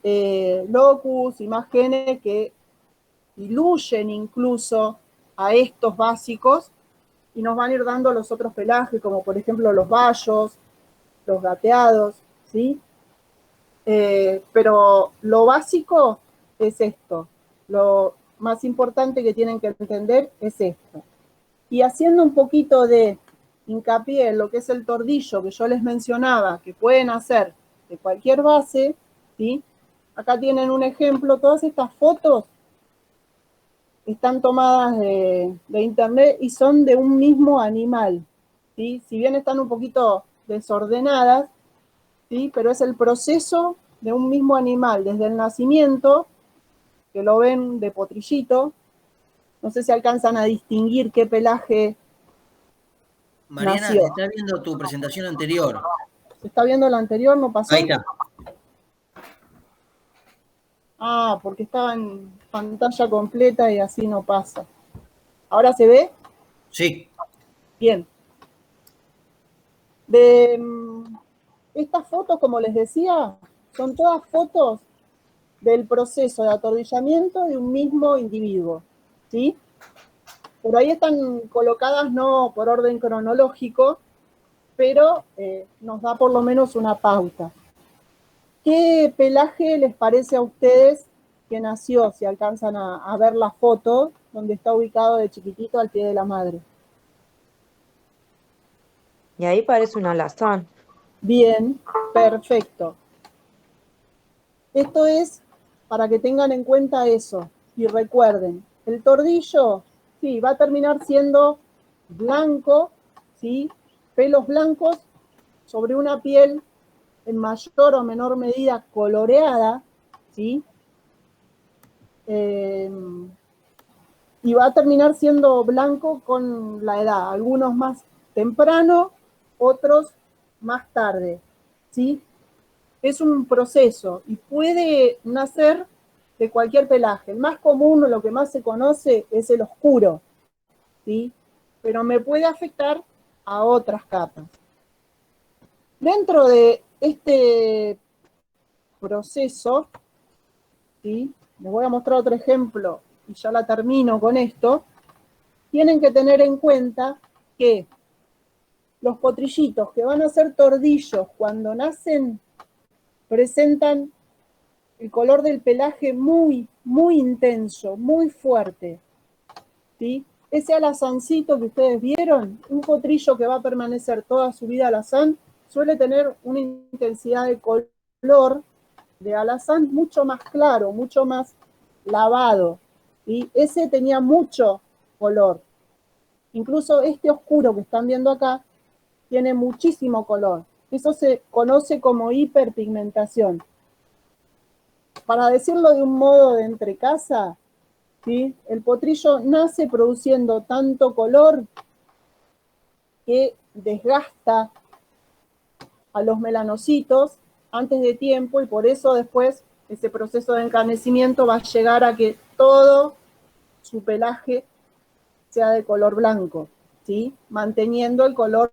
Speaker 1: locus y más genes que diluyen incluso a estos básicos y nos van a ir dando los otros pelajes, como por ejemplo los bayos, los gateados, ¿sí? Pero lo básico es esto. Lo más importante que tienen que entender es esto. Y haciendo un poquito de hincapié en lo que es el tordillo que yo les mencionaba, que pueden hacer de cualquier base, ¿sí? Acá tienen un ejemplo. Todas estas fotos están tomadas de internet y son de un mismo animal, ¿sí? Si bien están un poquito desordenadas, ¿sí? Pero es el proceso de un mismo animal, desde el nacimiento, que lo ven de potrillito. No sé si alcanzan a distinguir qué pelaje
Speaker 4: Mariana,
Speaker 1: nació.
Speaker 4: se está viendo tu presentación anterior.
Speaker 1: ¿Se está viendo la anterior? ¿No pasó?
Speaker 4: Ahí está.
Speaker 1: Ah, porque estaba en pantalla completa y así no pasa. ¿Ahora se ve?
Speaker 4: Sí.
Speaker 1: Bien. De estas fotos, como les decía, son todas fotos del proceso de atordillamiento de un mismo individuo, ¿sí? Por ahí están colocadas no por orden cronológico, pero nos da por lo menos una pauta. ¿Qué pelaje les parece a ustedes que nació, si alcanzan a ver la foto, donde está ubicado de chiquitito al pie de la madre?
Speaker 5: Y ahí parece un alazán.
Speaker 1: Bien, perfecto. Esto es para que tengan en cuenta eso y recuerden, el tordillo, sí, va a terminar siendo blanco, ¿sí? Pelos blancos sobre una piel en mayor o menor medida coloreada, ¿sí? Y va a terminar siendo blanco con la edad, algunos más temprano, otros más tarde, ¿sí? Es un proceso y puede nacer de cualquier pelaje. El más común, o lo que más se conoce, es el oscuro, ¿sí? Pero me puede afectar a otras capas. Dentro de este proceso, ¿sí? Les voy a mostrar otro ejemplo y ya la termino con esto. Tienen que tener en cuenta que los potrillitos que van a ser tordillos cuando nacen presentan el color del pelaje muy, muy intenso, muy fuerte, ¿sí? Ese alazancito que ustedes vieron, un potrillo que va a permanecer toda su vida alazán, suele tener una intensidad de color de alazán mucho más claro, mucho más lavado, ¿sí? Ese tenía mucho color. Incluso este oscuro que están viendo acá tiene muchísimo color. Eso se conoce como hiperpigmentación. Para decirlo de un modo de entrecasa, ¿sí? El potrillo nace produciendo tanto color que desgasta a los melanocitos antes de tiempo y por eso después ese proceso de encanecimiento va a llegar a que todo su pelaje sea de color blanco, ¿sí? Manteniendo el color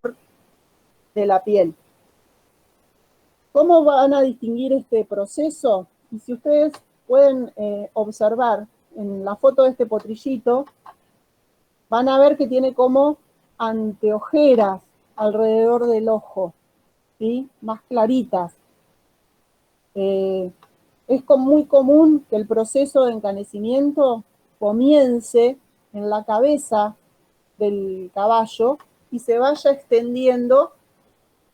Speaker 1: de la piel. ¿Cómo van a distinguir este proceso? Y si ustedes pueden observar en la foto de este potrillito, van a ver que tiene como anteojeras alrededor del ojo, ¿sí? Más claritas. Es muy común que el proceso de encanecimiento comience en la cabeza del caballo y se vaya extendiendo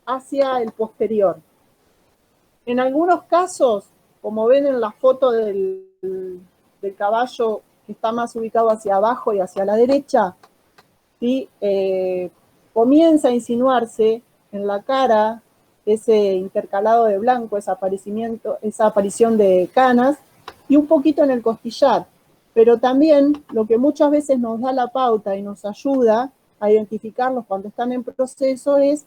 Speaker 1: hacia el posterior. En algunos casos, como ven en la foto del caballo que está más ubicado hacia abajo y hacia la derecha, ¿sí? Comienza a insinuarse en la cara ese intercalado de blanco, esa aparición de canas, y un poquito en el costillar. Pero también lo que muchas veces nos da la pauta y nos ayuda a identificarlos cuando están en proceso es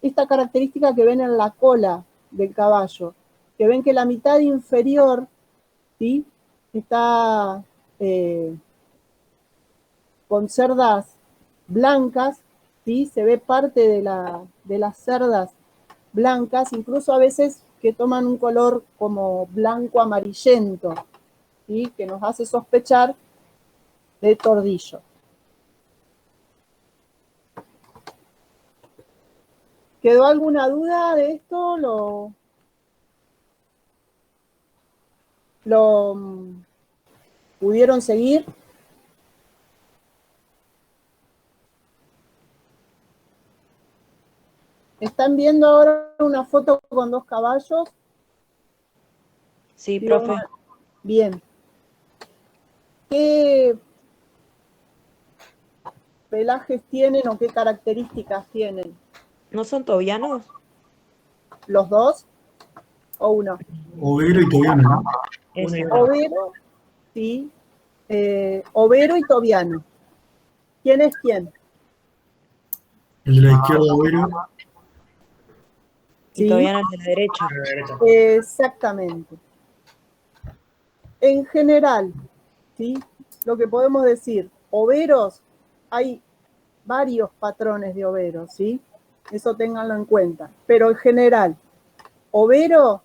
Speaker 1: esta característica que ven en la cola del caballo, que ven que la mitad inferior, ¿sí? Está con cerdas blancas, ¿sí? Se ve parte de las cerdas blancas, incluso a veces que toman un color como blanco amarillento, ¿sí? Que nos hace sospechar de tordillo. ¿Quedó alguna duda de esto? ¿Lo pudieron seguir? ¿Están viendo ahora una foto con 2 caballos?
Speaker 5: Sí, profe.
Speaker 1: Bien. ¿Qué pelajes tienen o qué características tienen?
Speaker 5: ¿No son tobianos?
Speaker 1: ¿Los dos o uno?
Speaker 3: Overo y Tobiano, ¿no?
Speaker 5: Ese.
Speaker 1: Overo, sí. Overo y Tobiano. ¿Quién es quién?
Speaker 3: El de la izquierda, Overo.
Speaker 5: Y
Speaker 1: Sí,
Speaker 5: tobiano el de la derecha.
Speaker 6: A la derecha.
Speaker 1: exactamente. En general, ¿sí? Lo que podemos decir, overos, hay varios patrones de overos, ¿sí? Eso ténganlo en cuenta. Pero en general, overo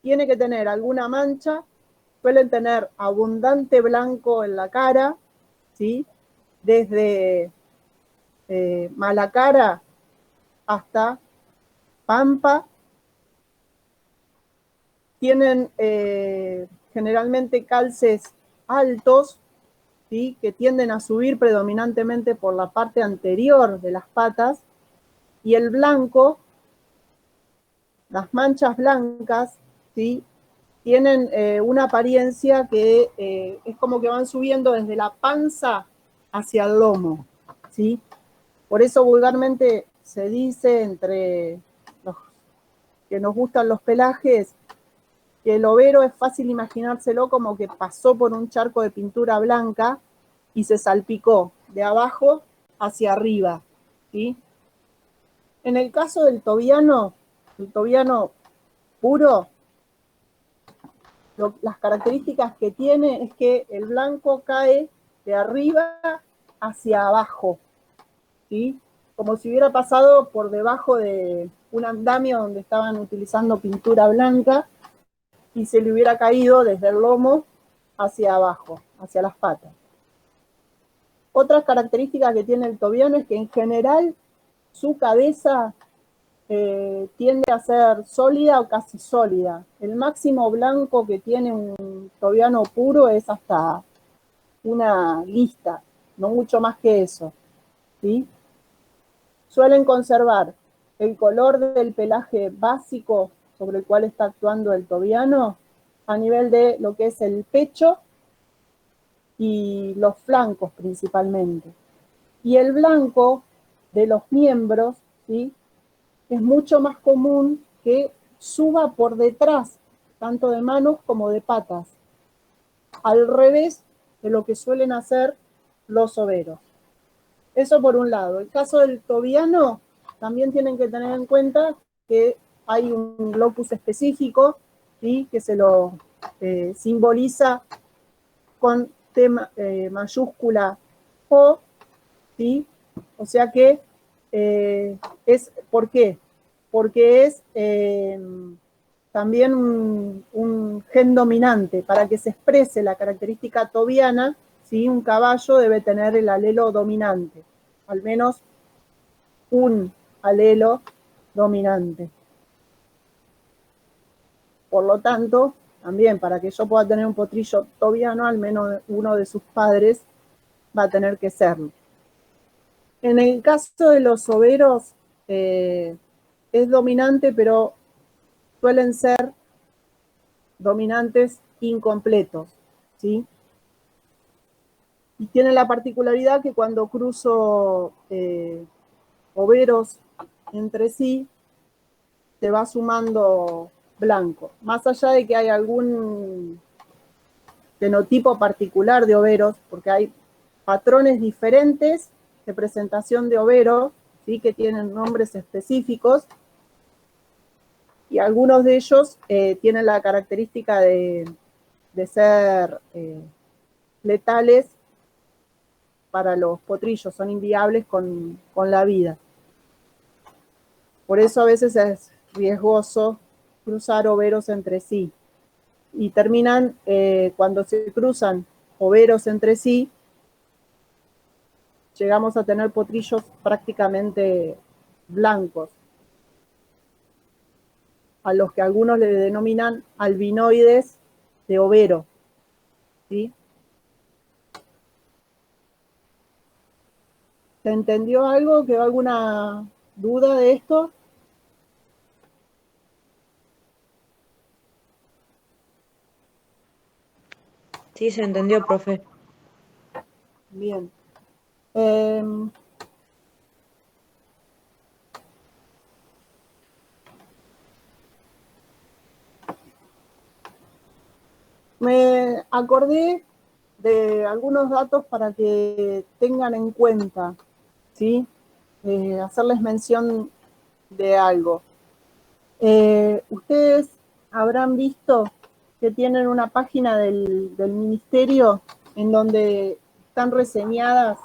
Speaker 1: tiene que tener alguna mancha, suelen tener abundante blanco en la cara, ¿sí? Desde Malacara hasta Pampa. Tienen generalmente calces altos, ¿sí? Que tienden a subir predominantemente por la parte anterior de las patas, y el blanco, las manchas blancas, ¿sí? Tienen una apariencia que es como que van subiendo desde la panza hacia el lomo, ¿sí? Por eso vulgarmente se dice entre los que nos gustan los pelajes que el overo es fácil imaginárselo como que pasó por un charco de pintura blanca y se salpicó de abajo hacia arriba, ¿sí? En el caso del tobiano, el tobiano puro, las características que tiene es que el blanco cae de arriba hacia abajo, ¿sí? Como si hubiera pasado por debajo de un andamio donde estaban utilizando pintura blanca y se le hubiera caído desde el lomo hacia abajo, hacia las patas. Otras características que tiene el tobiano es que en general su cabeza tiende a ser sólida o casi sólida. El máximo blanco que tiene un tobiano puro es hasta una lista, no mucho más que eso, ¿sí? Suelen conservar el color del pelaje básico sobre el cual está actuando el tobiano a nivel de lo que es el pecho y los flancos principalmente. Y el blanco de los miembros, ¿sí? Es mucho más común que suba por detrás, tanto de manos como de patas, al revés de lo que suelen hacer los overos. Eso por un lado. El caso del tobiano, también tienen que tener en cuenta que hay un locus específico, ¿sí? Que se lo simboliza con T mayúscula O, ¿sí? O sea que ¿por qué? Porque es también un gen dominante. Para que se exprese la característica tobiana, ¿sí? Un caballo debe tener el alelo dominante, al menos un alelo dominante. Por lo tanto, también para que yo pueda tener un potrillo tobiano, al menos uno de sus padres va a tener que serlo. En el caso de los overos, es dominante, pero suelen ser dominantes incompletos, ¿sí? Y tienen la particularidad que cuando cruzo overos entre sí, se va sumando blanco. Más allá de que hay algún fenotipo particular de overos, porque hay patrones diferentes de presentación de overo, ¿sí? Que tienen nombres específicos, y algunos de ellos tienen la característica de ser letales para los potrillos, son inviables con la vida. Por eso a veces es riesgoso cruzar overos entre sí. Y terminan, cuando se cruzan overos entre sí, llegamos a tener potrillos prácticamente blancos, a los que algunos le denominan albinoides de overo, ¿sí? ¿Se entendió algo? ¿Quedó alguna duda de esto?
Speaker 5: Sí, se entendió, profe.
Speaker 1: Bien. Me acordé de algunos datos para que tengan en cuenta, ¿sí? Hacerles mención de algo. Ustedes habrán visto que tienen una página del ministerio en donde están reseñadas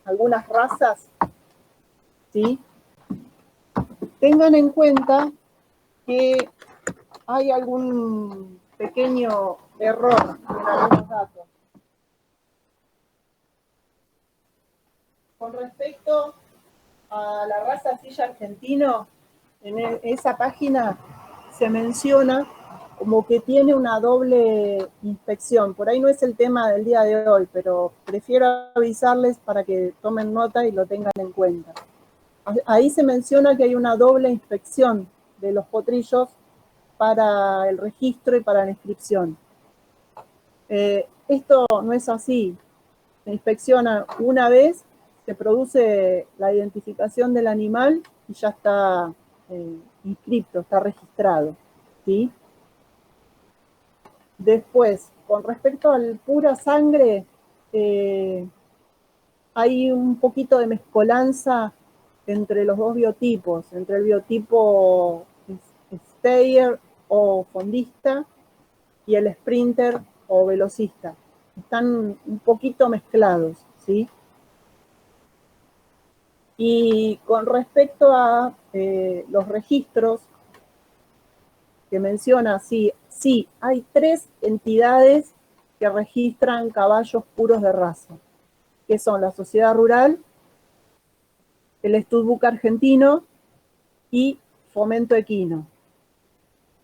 Speaker 1: algunas razas, ¿sí? Tengan en cuenta que hay algún pequeño error en algunos datos. Con respecto a la raza silla argentino, en esa página se menciona como que tiene una doble inspección. Por ahí no es el tema del día de hoy, pero prefiero avisarles para que tomen nota y lo tengan en cuenta. Ahí se menciona que hay una doble inspección de los potrillos para el registro y para la inscripción. Esto no es así. Se inspecciona una vez, se produce la identificación del animal y ya está inscripto, está registrado, ¿sí? Después, con respecto al pura sangre, hay un poquito de mezcolanza entre los dos biotipos, entre el biotipo stayer o fondista y el sprinter o velocista. Están un poquito mezclados, ¿sí? Y con respecto a los registros que menciona, sí, hay 3 entidades que registran caballos puros de raza, que son la Sociedad Rural, el Studbook Argentino y Fomento Equino.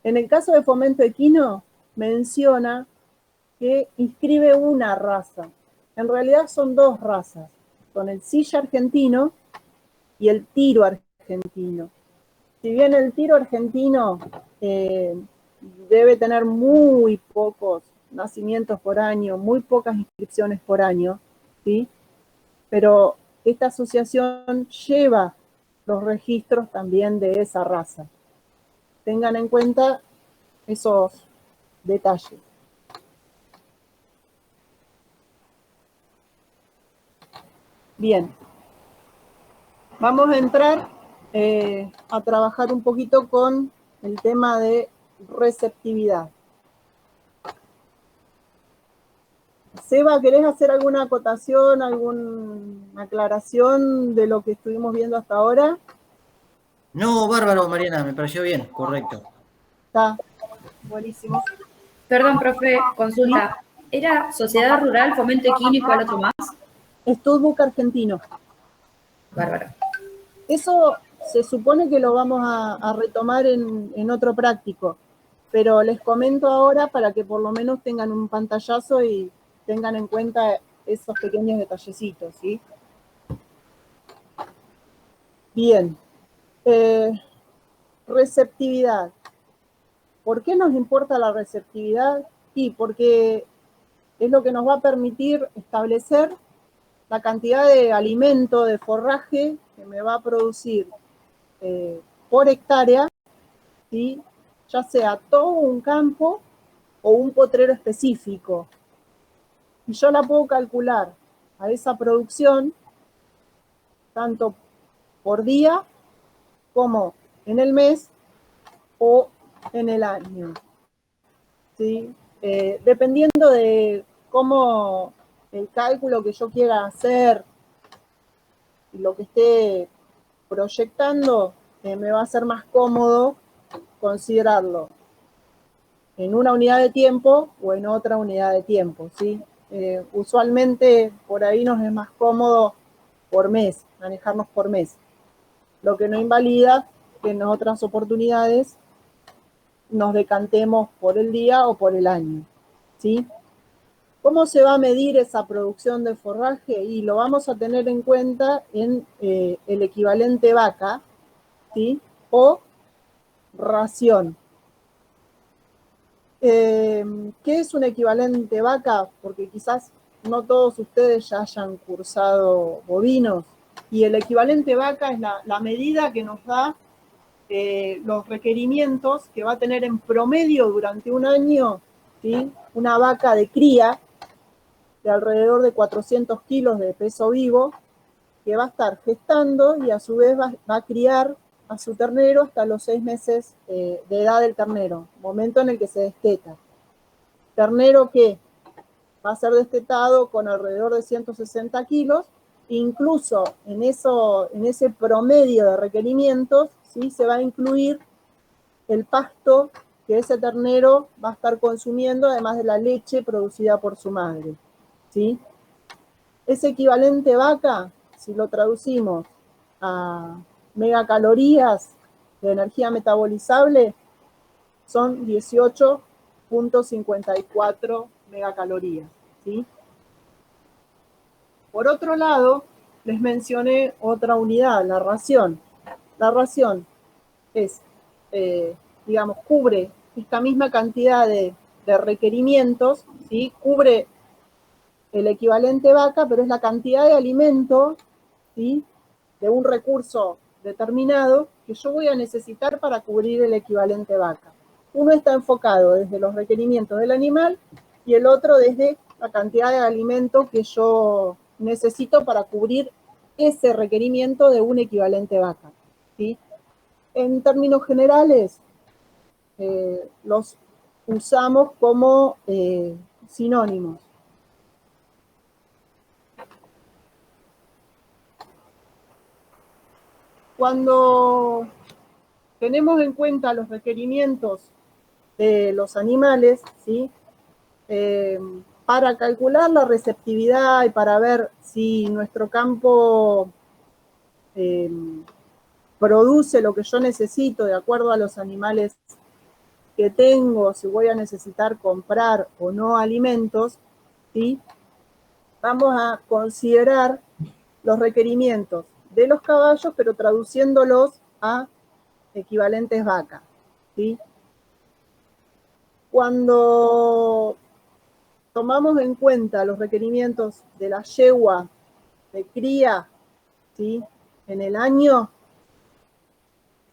Speaker 1: En el caso de Fomento Equino, menciona que inscribe una raza. En realidad son 2 razas, son el silla argentino y el tiro argentino. Si bien el tiro argentino debe tener muy pocos nacimientos por año, muy pocas inscripciones por año, ¿sí? Pero esta asociación lleva los registros también de esa raza. Tengan en cuenta esos detalles. Bien, vamos a entrar a trabajar un poquito con el tema de receptividad. Seba, ¿querés hacer alguna acotación, alguna aclaración de lo que estuvimos viendo hasta ahora?
Speaker 4: No, bárbaro, Mariana, me pareció bien, correcto.
Speaker 1: Está, buenísimo.
Speaker 2: Perdón, profe, consulta. ¿Era Sociedad Rural, Fomento Equino y cuál otro más?
Speaker 1: Studbook Argentino.
Speaker 2: Bárbaro.
Speaker 1: Eso se supone que lo vamos a retomar en otro práctico, pero les comento ahora para que por lo menos tengan un pantallazo y tengan en cuenta esos pequeños detallecitos, ¿sí? Bien. Receptividad. ¿Por qué nos importa la receptividad? Sí, porque es lo que nos va a permitir establecer la cantidad de alimento, de forraje que me va a producir por hectárea, ¿sí? Ya sea todo un campo o un potrero específico. Y yo la puedo calcular a esa producción tanto por día como en el mes o en el año, ¿sí? Dependiendo de cómo el cálculo que yo quiera hacer y lo que esté proyectando, me va a ser más cómodo considerarlo en una unidad de tiempo o en otra unidad de tiempo, ¿sí? Usualmente por ahí nos es más cómodo por mes, manejarnos por mes, lo que no invalida que en otras oportunidades nos decantemos por el día o por el año, ¿sí? ¿Cómo se va a medir esa producción de forraje? Y lo vamos a tener en cuenta en el equivalente vaca, ¿sí? O ración. ¿Qué es un equivalente vaca? Porque quizás no todos ustedes ya hayan cursado bovinos, y el equivalente vaca es la medida que nos da los requerimientos que va a tener en promedio durante un año, ¿sí? Una vaca de cría de alrededor de 400 kilos de peso vivo, que va a estar gestando y a su vez va a criar a su ternero hasta los 6 meses de edad del ternero, momento en el que se desteta. Ternero que va a ser destetado con alrededor de 160 kilos, incluso en ese promedio de requerimientos, ¿sí? Se va a incluir el pasto que ese ternero va a estar consumiendo, además de la leche producida por su madre, ¿sí? Ese equivalente vaca, si lo traducimos a megacalorías de energía metabolizable, son 18.54 megacalorías, ¿sí? Por otro lado, les mencioné otra unidad, la ración. La ración es, digamos, cubre esta misma cantidad de requerimientos, ¿sí? Cubre el equivalente vaca, pero es la cantidad de alimento, ¿sí? De un recurso determinado que yo voy a necesitar para cubrir el equivalente vaca. Uno está enfocado desde los requerimientos del animal y el otro desde la cantidad de alimento que yo necesito para cubrir ese requerimiento de un equivalente vaca, ¿sí? En términos generales, los usamos como sinónimos. Cuando tenemos en cuenta los requerimientos de los animales, ¿sí? Para calcular la receptividad y para ver si nuestro campo produce lo que yo necesito de acuerdo a los animales que tengo, si voy a necesitar comprar o no alimentos, ¿sí? Vamos a considerar los requerimientos de los caballos, pero traduciéndolos a equivalentes vaca, ¿sí? Cuando tomamos en cuenta los requerimientos de la yegua de cría, ¿sí? En el año,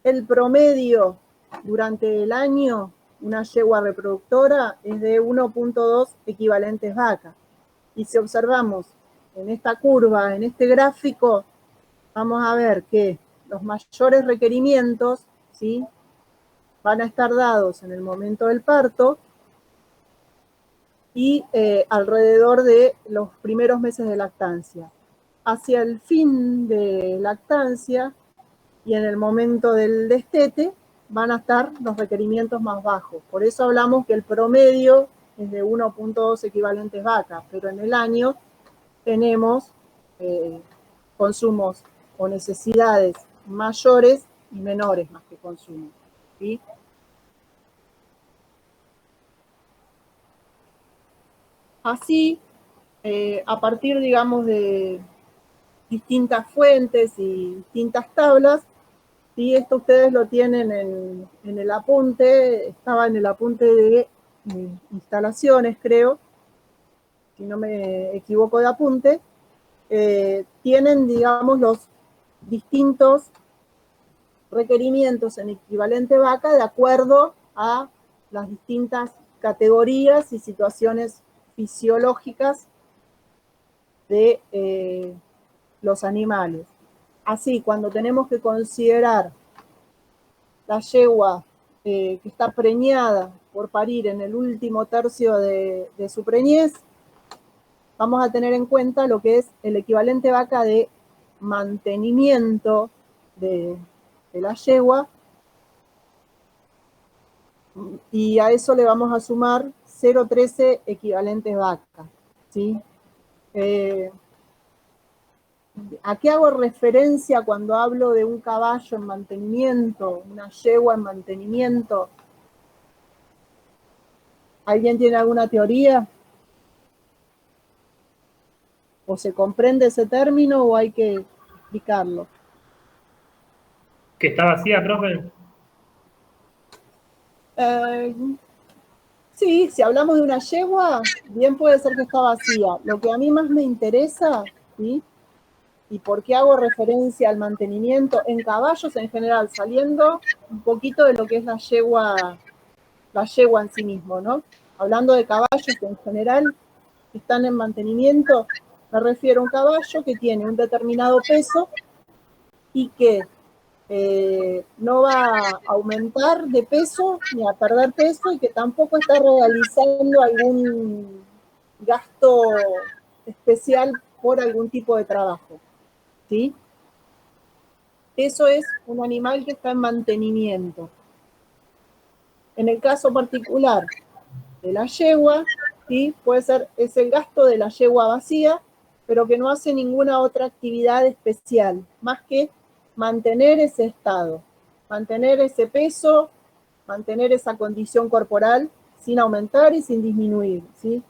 Speaker 1: el promedio durante el año, una yegua reproductora es de 1.2 equivalentes vaca. Y si observamos en esta curva, en este gráfico, vamos a ver que los mayores requerimientos, ¿sí? Van a estar dados en el momento del parto y alrededor de los primeros meses de lactancia. Hacia el fin de lactancia y en el momento del destete van a estar los requerimientos más bajos. Por eso hablamos que el promedio es de 1.2 equivalentes vaca, pero en el año tenemos consumos o necesidades mayores y menores más que consumos, ¿sí? Así, a partir, digamos, de distintas fuentes y distintas tablas, ¿sí? Esto ustedes lo tienen en el apunte, estaba en el apunte de instalaciones, creo, si no me equivoco de apunte, tienen, digamos, los distintos requerimientos en equivalente vaca de acuerdo a las distintas categorías y situaciones fisiológicas de los animales. Así, cuando tenemos que considerar la yegua que está preñada por parir en el último tercio de su preñez, vamos a tener en cuenta lo que es el equivalente vaca de mantenimiento de la yegua y a eso le vamos a sumar 0,13 equivalentes vaca, ¿sí? ¿A qué hago referencia cuando hablo de un caballo en mantenimiento, una yegua en mantenimiento? ¿Alguien tiene alguna teoría? ¿O se comprende ese término o hay que explicarlo?
Speaker 7: ¿Que está vacía, profe?
Speaker 1: Sí, si hablamos de una yegua, bien puede ser que está vacía. Lo que a mí más me interesa, ¿sí? Y por qué hago referencia al mantenimiento en caballos en general, saliendo un poquito de lo que es la yegua en sí mismo, ¿no? Hablando de caballos que en general están en mantenimiento, me refiero a un caballo que tiene un determinado peso y que no va a aumentar de peso ni a perder peso y que tampoco está realizando algún gasto especial por algún tipo de trabajo, ¿sí? Eso es un animal que está en mantenimiento. En el caso particular de la yegua, ¿sí? Puede ser, es el gasto de la yegua vacía, pero que no hace ninguna otra actividad especial, más que mantener ese estado, mantener ese peso, mantener esa condición corporal sin aumentar y sin disminuir, ¿sí?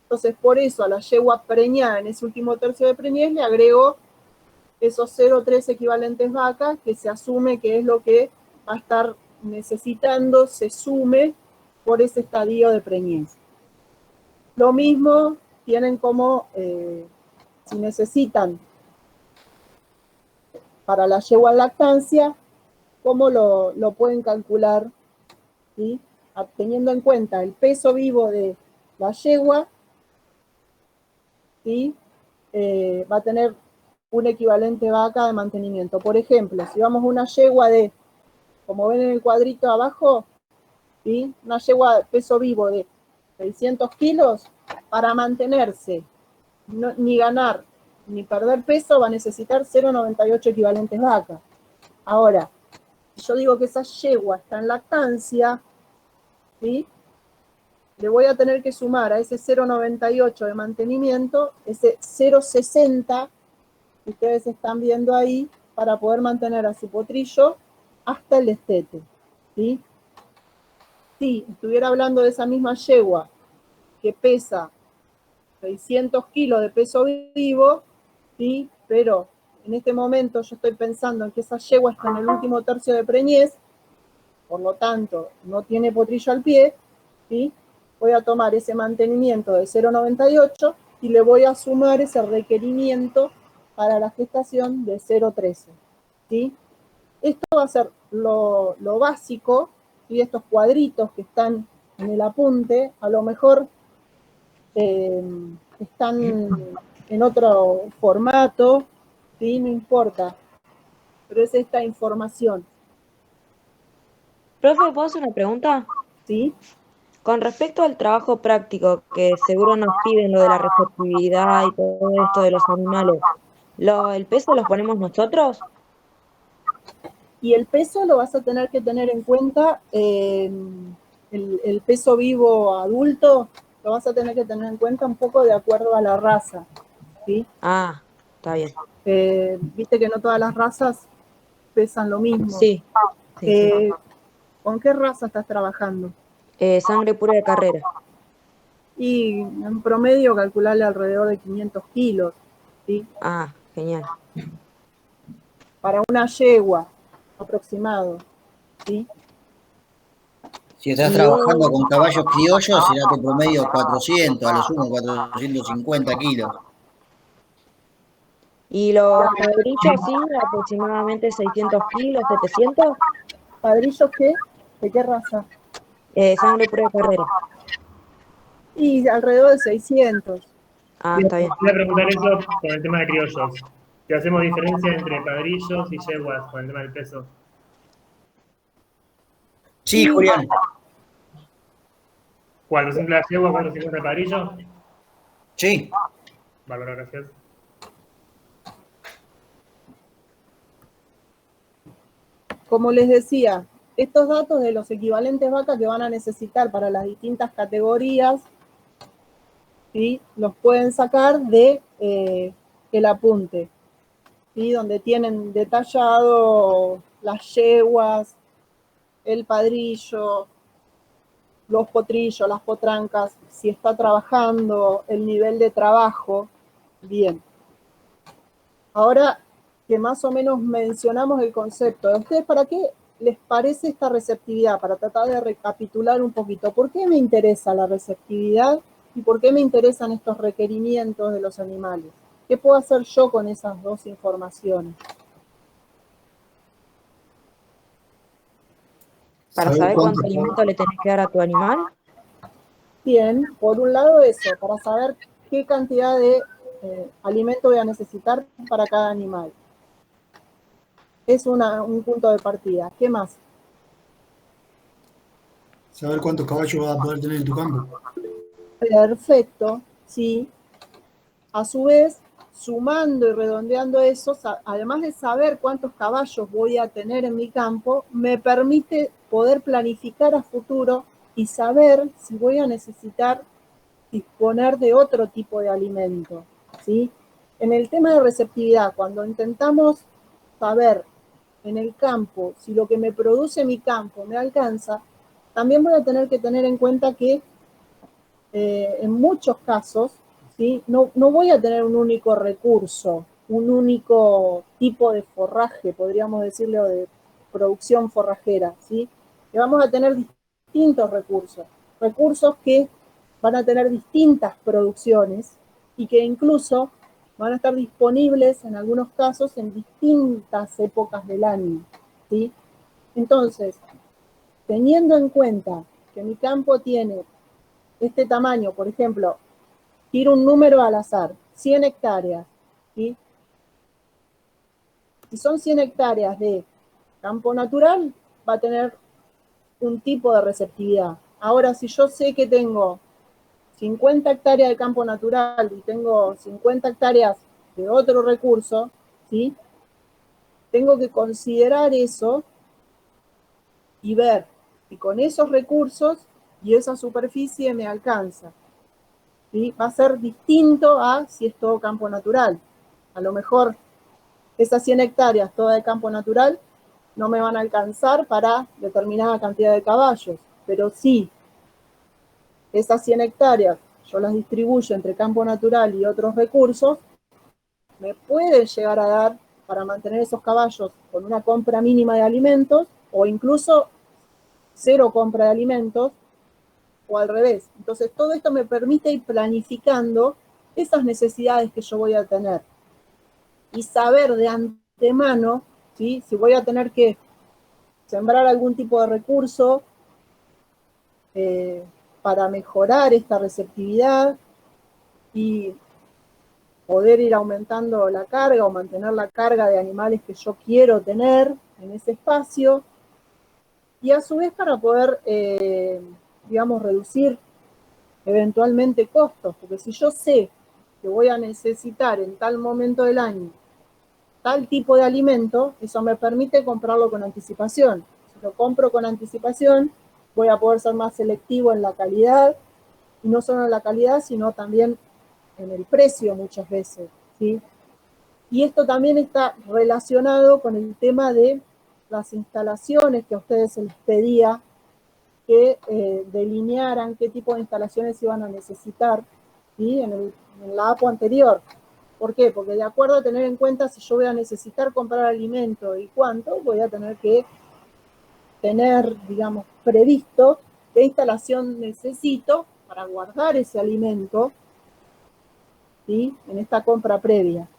Speaker 1: Entonces, por eso a la yegua preñada en ese último tercio de preñez le agrego esos 0,3 equivalentes vacas, que se asume que es lo que va a estar necesitando, se sume por ese estadio de preñez. Lo mismo tienen como, si necesitan para la yegua en lactancia, cómo lo pueden calcular, ¿sí? Teniendo en cuenta el peso vivo de la yegua, ¿sí? Va a tener un equivalente vaca de mantenimiento. Por ejemplo, si vamos a una yegua de, como ven en el cuadrito abajo, ¿sí? Una yegua de peso vivo de 600 kilos, para mantenerse, ni ganar ni perder peso, va a necesitar 0,98 equivalentes vaca. Ahora, si yo digo que esa yegua está en lactancia, ¿sí? Le voy a tener que sumar a ese 0,98 de mantenimiento, ese 0,60 que ustedes están viendo ahí, para poder mantener a su potrillo hasta el destete, ¿sí? Si estuviera hablando de esa misma yegua que pesa 600 kilos de peso vivo, ¿sí? Pero en este momento yo estoy pensando en que esa yegua está en el último tercio de preñez, por lo tanto no tiene potrillo al pie, ¿sí? Voy a tomar ese mantenimiento de 0,98 y le voy a sumar ese requerimiento para la gestación de 0,13, ¿sí? Esto va a ser lo básico, y estos cuadritos que están en el apunte, a lo mejor están en otro formato, ¿sí? No importa, pero es esta información,
Speaker 5: Profe, ¿puedo hacer una pregunta?
Speaker 1: ¿sí?
Speaker 5: Con respecto al trabajo práctico, que seguro nos piden lo de la receptividad y todo esto de los animales, ¿el peso los ponemos nosotros?
Speaker 1: Y el peso lo vas a tener que tener en cuenta, el peso vivo adulto, lo vas a tener que tener en cuenta un poco de acuerdo a la raza, ¿sí?
Speaker 5: Ah, está bien.
Speaker 1: Viste que no todas las razas pesan lo mismo.
Speaker 5: Sí, sí.
Speaker 1: ¿Con qué raza estás trabajando?
Speaker 5: Sangre pura de carrera.
Speaker 1: Y en promedio calcularle alrededor de 500 kilos, ¿sí?
Speaker 5: Ah, genial.
Speaker 1: Para una yegua aproximado, ¿sí?
Speaker 4: Si estás
Speaker 5: Y
Speaker 4: trabajando con caballos criollos, será tu promedio 400, a lo sumo 450 kilos.
Speaker 5: ¿Y los padrillos, sí, aproximadamente 600 kilos, 700?
Speaker 1: ¿Padrillos qué? ¿De qué raza?
Speaker 5: Sangre pura de carrera.
Speaker 1: Y alrededor de 600.
Speaker 5: Ah, está bien.
Speaker 7: Voy a preguntar eso con el tema de criollos. Si hacemos diferencia entre padrillos y yeguas con el tema del peso.
Speaker 4: Sí, Julián.
Speaker 7: 400 la yegua, 450 el padrillo.
Speaker 4: Sí.
Speaker 7: Bárbaro, gracias.
Speaker 1: Como les decía, Estos datos de los equivalentes vacas que van a necesitar para las distintas categorías, ¿sí? Los pueden sacar de el apunte, ¿sí? Donde tienen detallado las yeguas, el padrillo, los potrillos, las potrancas, si está trabajando, el nivel de trabajo. Bien. Ahora que más o menos mencionamos el concepto, ¿a ustedes para qué les parece esta receptividad? Para tratar de recapitular un poquito. ¿Por qué me interesa la receptividad y por qué me interesan estos requerimientos de los animales? ¿Qué puedo hacer yo con esas dos informaciones?
Speaker 5: Para saber cuánto alimento le tenés que dar a tu animal.
Speaker 1: Bien, por un lado eso, para saber qué cantidad de alimento voy a necesitar para cada animal. Es un punto de partida. ¿Qué más?
Speaker 3: Saber cuántos caballos vas a poder tener en tu campo.
Speaker 1: Perfecto, sí. A su vez, sumando y redondeando eso, además de saber cuántos caballos voy a tener en mi campo, me permite poder planificar a futuro y saber si voy a necesitar disponer de otro tipo de alimento, ¿sí? En el tema de receptividad, cuando intentamos saber en el campo si lo que me produce mi campo me alcanza, también voy a tener que tener en cuenta que en muchos casos, ¿sí? No voy a tener un único recurso, un único tipo de forraje, podríamos decirle, o de producción forrajera, ¿sí? Que vamos a tener distintos recursos que van a tener distintas producciones y que incluso van a estar disponibles en algunos casos en distintas épocas del año, ¿sí? Entonces, teniendo en cuenta que mi campo tiene este tamaño, por ejemplo, tiro un número al azar, 100 hectáreas, ¿sí? Si son 100 hectáreas de campo natural, va a tener un tipo de receptividad. Ahora, si yo sé que tengo 50 hectáreas de campo natural y tengo 50 hectáreas de otro recurso, ¿sí? Tengo que considerar eso y ver si con esos recursos y esa superficie me alcanza. ¿Sí? Va a ser distinto a si es todo campo natural. A lo mejor esas 100 hectáreas, toda de campo natural, no me van a alcanzar para determinada cantidad de caballos, pero sí, esas 100 hectáreas yo las distribuyo entre campo natural y otros recursos, me pueden llegar a dar para mantener esos caballos con una compra mínima de alimentos o incluso cero compra de alimentos o al revés. Entonces, todo esto me permite ir planificando esas necesidades que yo voy a tener y saber de antemano, ¿sí? Si voy a tener que sembrar algún tipo de recurso para mejorar esta receptividad y poder ir aumentando la carga o mantener la carga de animales que yo quiero tener en ese espacio, y a su vez para poder, digamos, reducir eventualmente costos, porque si yo sé que voy a necesitar en tal momento del año tal tipo de alimento, eso me permite comprarlo con anticipación. Si lo compro con anticipación, voy a poder ser más selectivo en la calidad, y no solo en la calidad, sino también en el precio muchas veces, ¿sí? Y esto también está relacionado con el tema de las instalaciones que a ustedes se les pedía que delinearan qué tipo de instalaciones iban a necesitar, ¿sí? En la APO anterior. ¿Por qué? Porque de acuerdo a tener en cuenta si yo voy a necesitar comprar alimento y cuánto, voy a tener que tener, digamos, previsto qué instalación necesito para guardar ese alimento, ¿sí? En esta compra previa.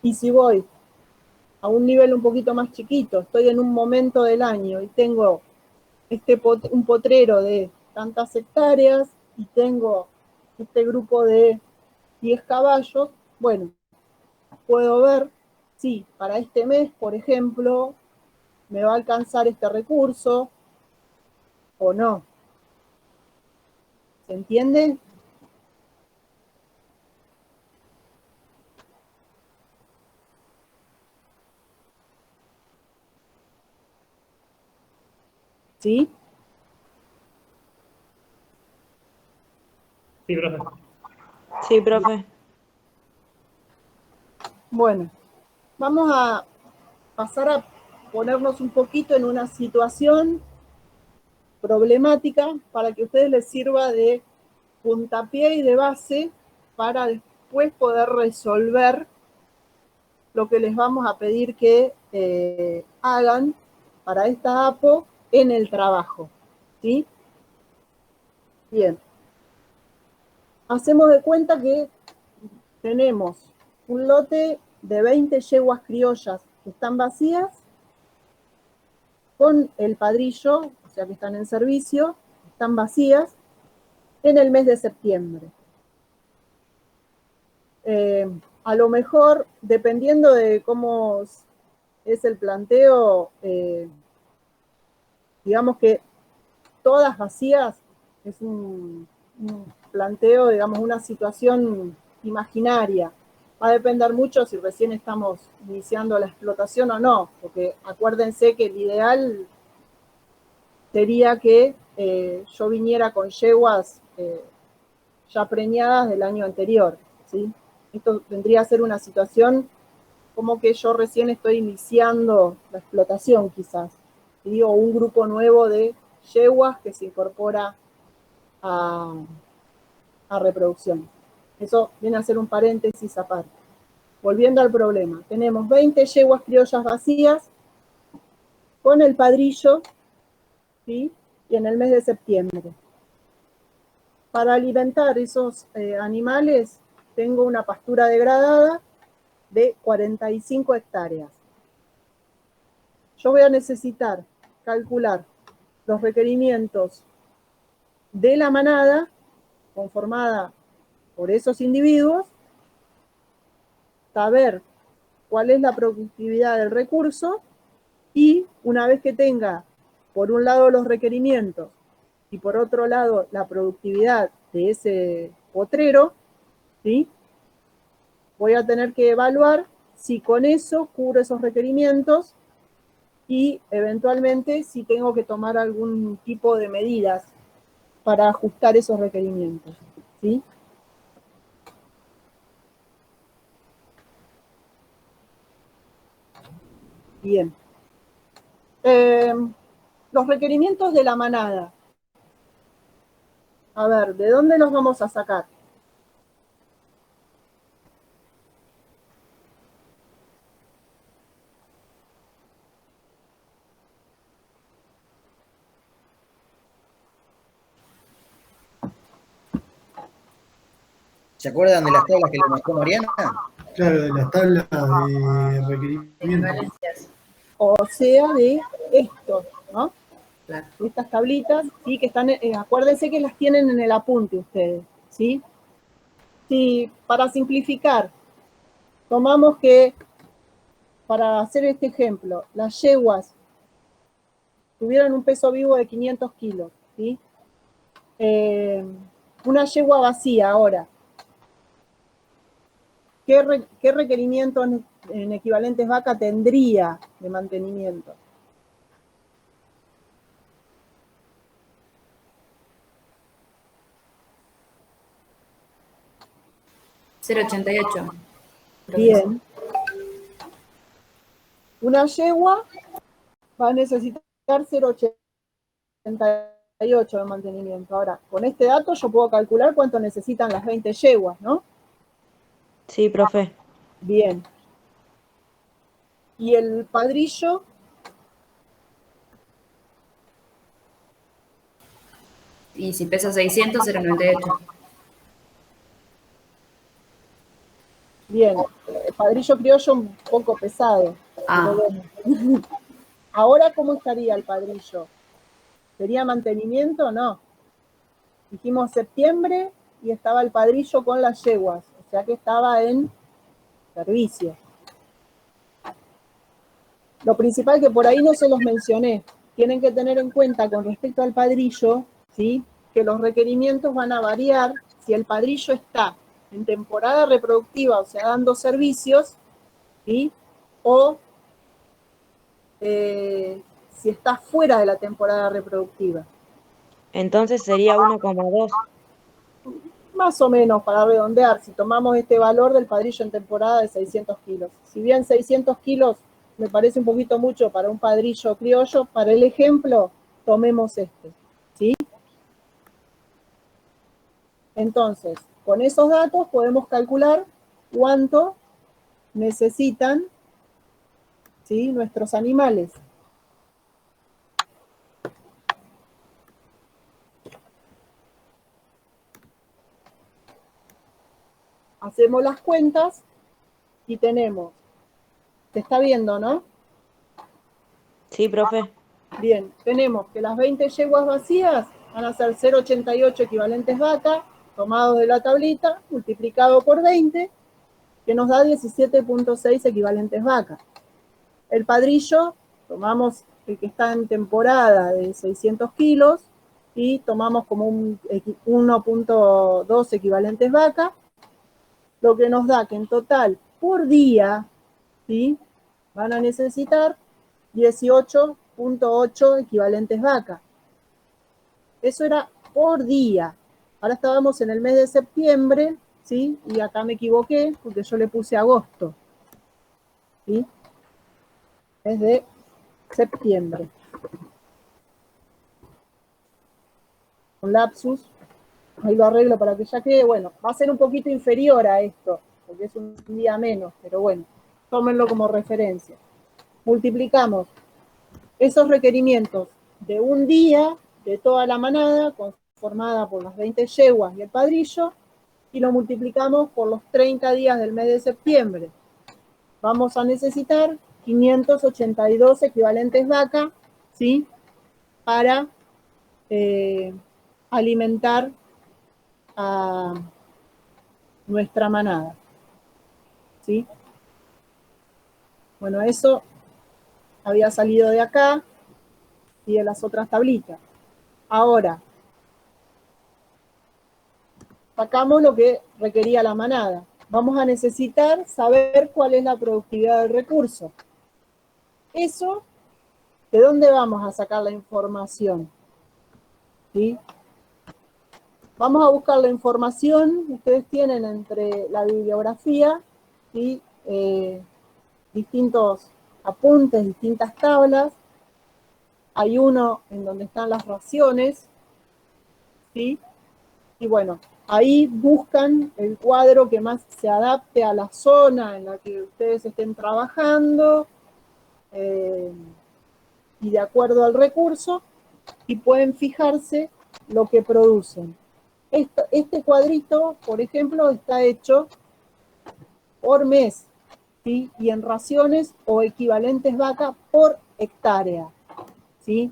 Speaker 1: Y si voy a un nivel un poquito más chiquito, estoy en un momento del año y tengo un potrero de tantas hectáreas y tengo este grupo de 10 caballos, bueno, puedo ver si para este mes, por ejemplo, me va a alcanzar este recurso o no. ¿Se entiende? ¿sí?
Speaker 7: Sí, profe.
Speaker 5: Sí, profe.
Speaker 1: Bueno, vamos a pasar a ponernos un poquito en una situación problemática para que a ustedes les sirva de puntapié y de base para después poder resolver lo que les vamos a pedir que hagan para esta APO en el trabajo, ¿sí? Bien. Hacemos de cuenta que tenemos un lote de 20 yeguas criollas que están vacías con el padrillo, o sea que están en servicio, están vacías en el mes de septiembre. A lo mejor, dependiendo de cómo es el planteo, digamos que todas vacías es un planteo, digamos, una situación imaginaria. Va a depender mucho si recién estamos iniciando la explotación o no, porque acuérdense que el ideal sería que yo viniera con yeguas ya preñadas del año anterior, ¿sí? Esto vendría a ser una situación como que yo recién estoy iniciando la explotación quizás, ¿sí? O un grupo nuevo de yeguas que se incorpora a reproducción. Eso viene a ser un paréntesis aparte. Volviendo al problema, tenemos 20 yeguas criollas vacías con el padrillo, ¿sí? Y en el mes de septiembre. Para alimentar esos animales tengo una pastura degradada de 45 hectáreas. Yo voy a necesitar calcular los requerimientos de la manada conformada por esos individuos, saber cuál es la productividad del recurso y una vez que tenga por un lado los requerimientos y por otro lado la productividad de ese potrero, ¿sí? Voy a tener que evaluar si con eso cubro esos requerimientos y eventualmente si tengo que tomar algún tipo de medidas para ajustar esos requerimientos, ¿sí? Bien. Los requerimientos de la manada. A ver, ¿de dónde los vamos a sacar?
Speaker 4: ¿Se acuerdan de las tablas que le mostró Mariana?
Speaker 3: Claro, de las tablas de requerimientos.
Speaker 2: Equivalencias.
Speaker 1: O sea, de esto, ¿no?
Speaker 2: Claro.
Speaker 1: Estas tablitas, ¿sí? Que están, acuérdense que las tienen en el apunte ustedes, ¿sí? Si para simplificar, tomamos que, para hacer este ejemplo, las yeguas tuvieran un peso vivo de 500 kilos, ¿sí? Una yegua vacía ahora, ¿qué requerimientos en equivalentes vaca tendría de mantenimiento?
Speaker 2: $0.88.
Speaker 1: Bien. Una yegua va a necesitar 0,88 de mantenimiento. Ahora, con este dato yo puedo calcular cuánto necesitan las 20 yeguas, ¿no?
Speaker 5: Sí, profe.
Speaker 1: Bien. Y el padrillo,
Speaker 2: Y si pesa 600, $0.98.
Speaker 1: bien. El padrillo criollo un poco pesado.
Speaker 2: Ah.
Speaker 1: Pero bueno. Ahora, ¿cómo estaría el padrillo? ¿Sería mantenimiento o no? Dijimos septiembre y estaba el padrillo con las yeguas, o sea que estaba en servicio. Lo principal que por ahí no se los mencioné, tienen que tener en cuenta con respecto al padrillo, ¿sí? Que los requerimientos van a variar si el padrillo está en temporada reproductiva, o sea, dando servicios, ¿sí? O si está fuera de la temporada reproductiva.
Speaker 5: Entonces sería 1,2.
Speaker 1: Más o menos, para redondear, si tomamos este valor del padrillo en temporada de 600 kilos. Si bien 600 kilos me parece un poquito mucho para un padrillo criollo, para el ejemplo, tomemos este, ¿sí? Entonces, con esos datos podemos calcular cuánto necesitan, ¿sí?, nuestros animales. Hacemos las cuentas y tenemos, se está viendo, ¿no?
Speaker 5: Sí, profe.
Speaker 1: Bien, tenemos que las 20 yeguas vacías van a ser 0,88 equivalentes vaca, tomados de la tablita, multiplicado por 20, que nos da 17,6 equivalentes vaca. El padrillo, tomamos el que está en temporada de 600 kilos y tomamos como un 1,2 equivalentes vaca, lo que nos da que en total por día, ¿sí?, van a necesitar 18,8 equivalentes vaca. Eso era por día. Ahora estábamos en el mes de septiembre, ¿sí? Y acá me equivoqué porque yo le puse agosto, ¿sí? Mes de septiembre. Un lapsus. Ahí lo arreglo para que ya quede. Bueno, va a ser un poquito inferior a esto, porque es un día menos, pero bueno, tómenlo como referencia. Multiplicamos esos requerimientos de un día de toda la manada, conformada por las 20 yeguas y el padrillo, y lo multiplicamos por los 30 días del mes de septiembre. Vamos a necesitar 582 equivalentes vaca, ¿sí?, para alimentar a nuestra manada, ¿sí? Bueno, eso había salido de acá y de las otras tablitas. Ahora, sacamos lo que requería la manada. Vamos a necesitar saber cuál es la productividad del recurso. Eso, ¿de dónde vamos a sacar la información? ¿Sí? Vamos a buscar la información, ustedes tienen entre la bibliografía y distintos apuntes, distintas tablas. Hay uno en donde están las raciones, ¿sí? Y bueno, ahí buscan el cuadro que más se adapte a la zona en la que ustedes estén trabajando y de acuerdo al recurso, y pueden fijarse lo que producen. Este cuadrito, por ejemplo, está hecho por mes, ¿sí?, y en raciones o equivalentes vaca por hectárea, ¿sí?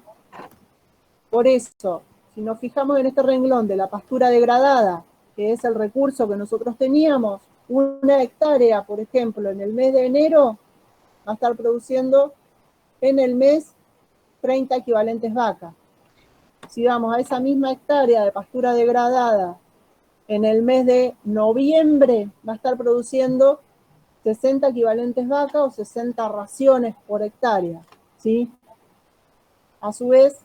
Speaker 1: Por eso, si nos fijamos en este renglón de la pastura degradada, que es el recurso que nosotros teníamos, una hectárea, por ejemplo, en el mes de enero, va a estar produciendo en el mes 30 equivalentes vaca. Si vamos a esa misma hectárea de pastura degradada en el mes de noviembre, va a estar produciendo 60 equivalentes vaca o 60 raciones por hectárea, ¿sí? A su vez,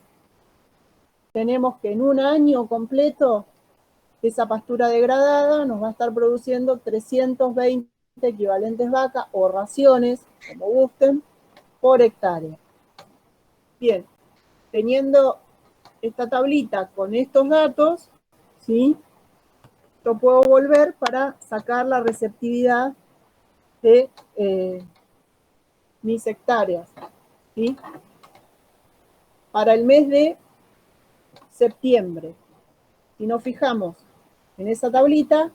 Speaker 1: tenemos que en un año completo, esa pastura degradada nos va a estar produciendo 320 equivalentes vaca o raciones, como gusten, por hectárea. Bien, teniendo esta tablita con estos datos, ¿sí?, yo puedo volver para sacar la receptividad de mis hectáreas, ¿sí? Para el mes de septiembre, si nos fijamos en esa tablita,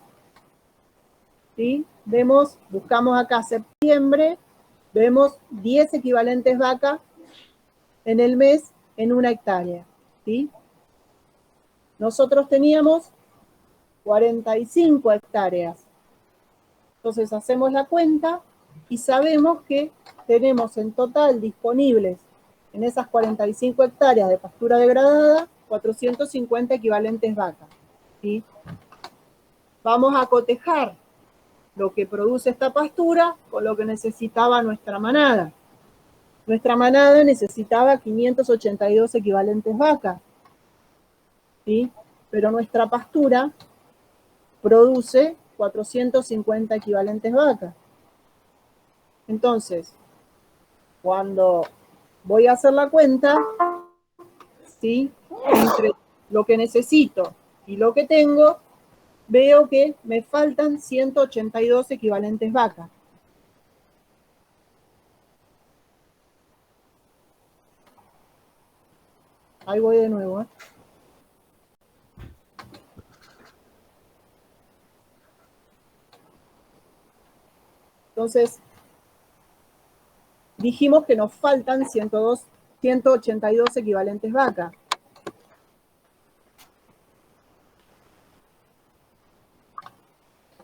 Speaker 1: ¿sí?, vemos, buscamos acá septiembre, vemos 10 equivalentes vaca en el mes en una hectárea, ¿sí? Nosotros teníamos 45 hectáreas. Entonces hacemos la cuenta y sabemos que tenemos en total disponibles en esas 45 hectáreas de pastura degradada 450 equivalentes vacas, ¿sí? Vamos a cotejar lo que produce esta pastura con lo que necesitaba nuestra manada. Nuestra manada necesitaba 582 equivalentes vacas, ¿sí? Pero nuestra pastura produce 450 equivalentes vacas. Entonces, cuando voy a hacer la cuenta, ¿sí? Entre lo que necesito y lo que tengo, veo que me faltan 182 equivalentes vacas. Ahí voy de nuevo, ¿eh? Entonces, dijimos que nos faltan 182 equivalentes vacas.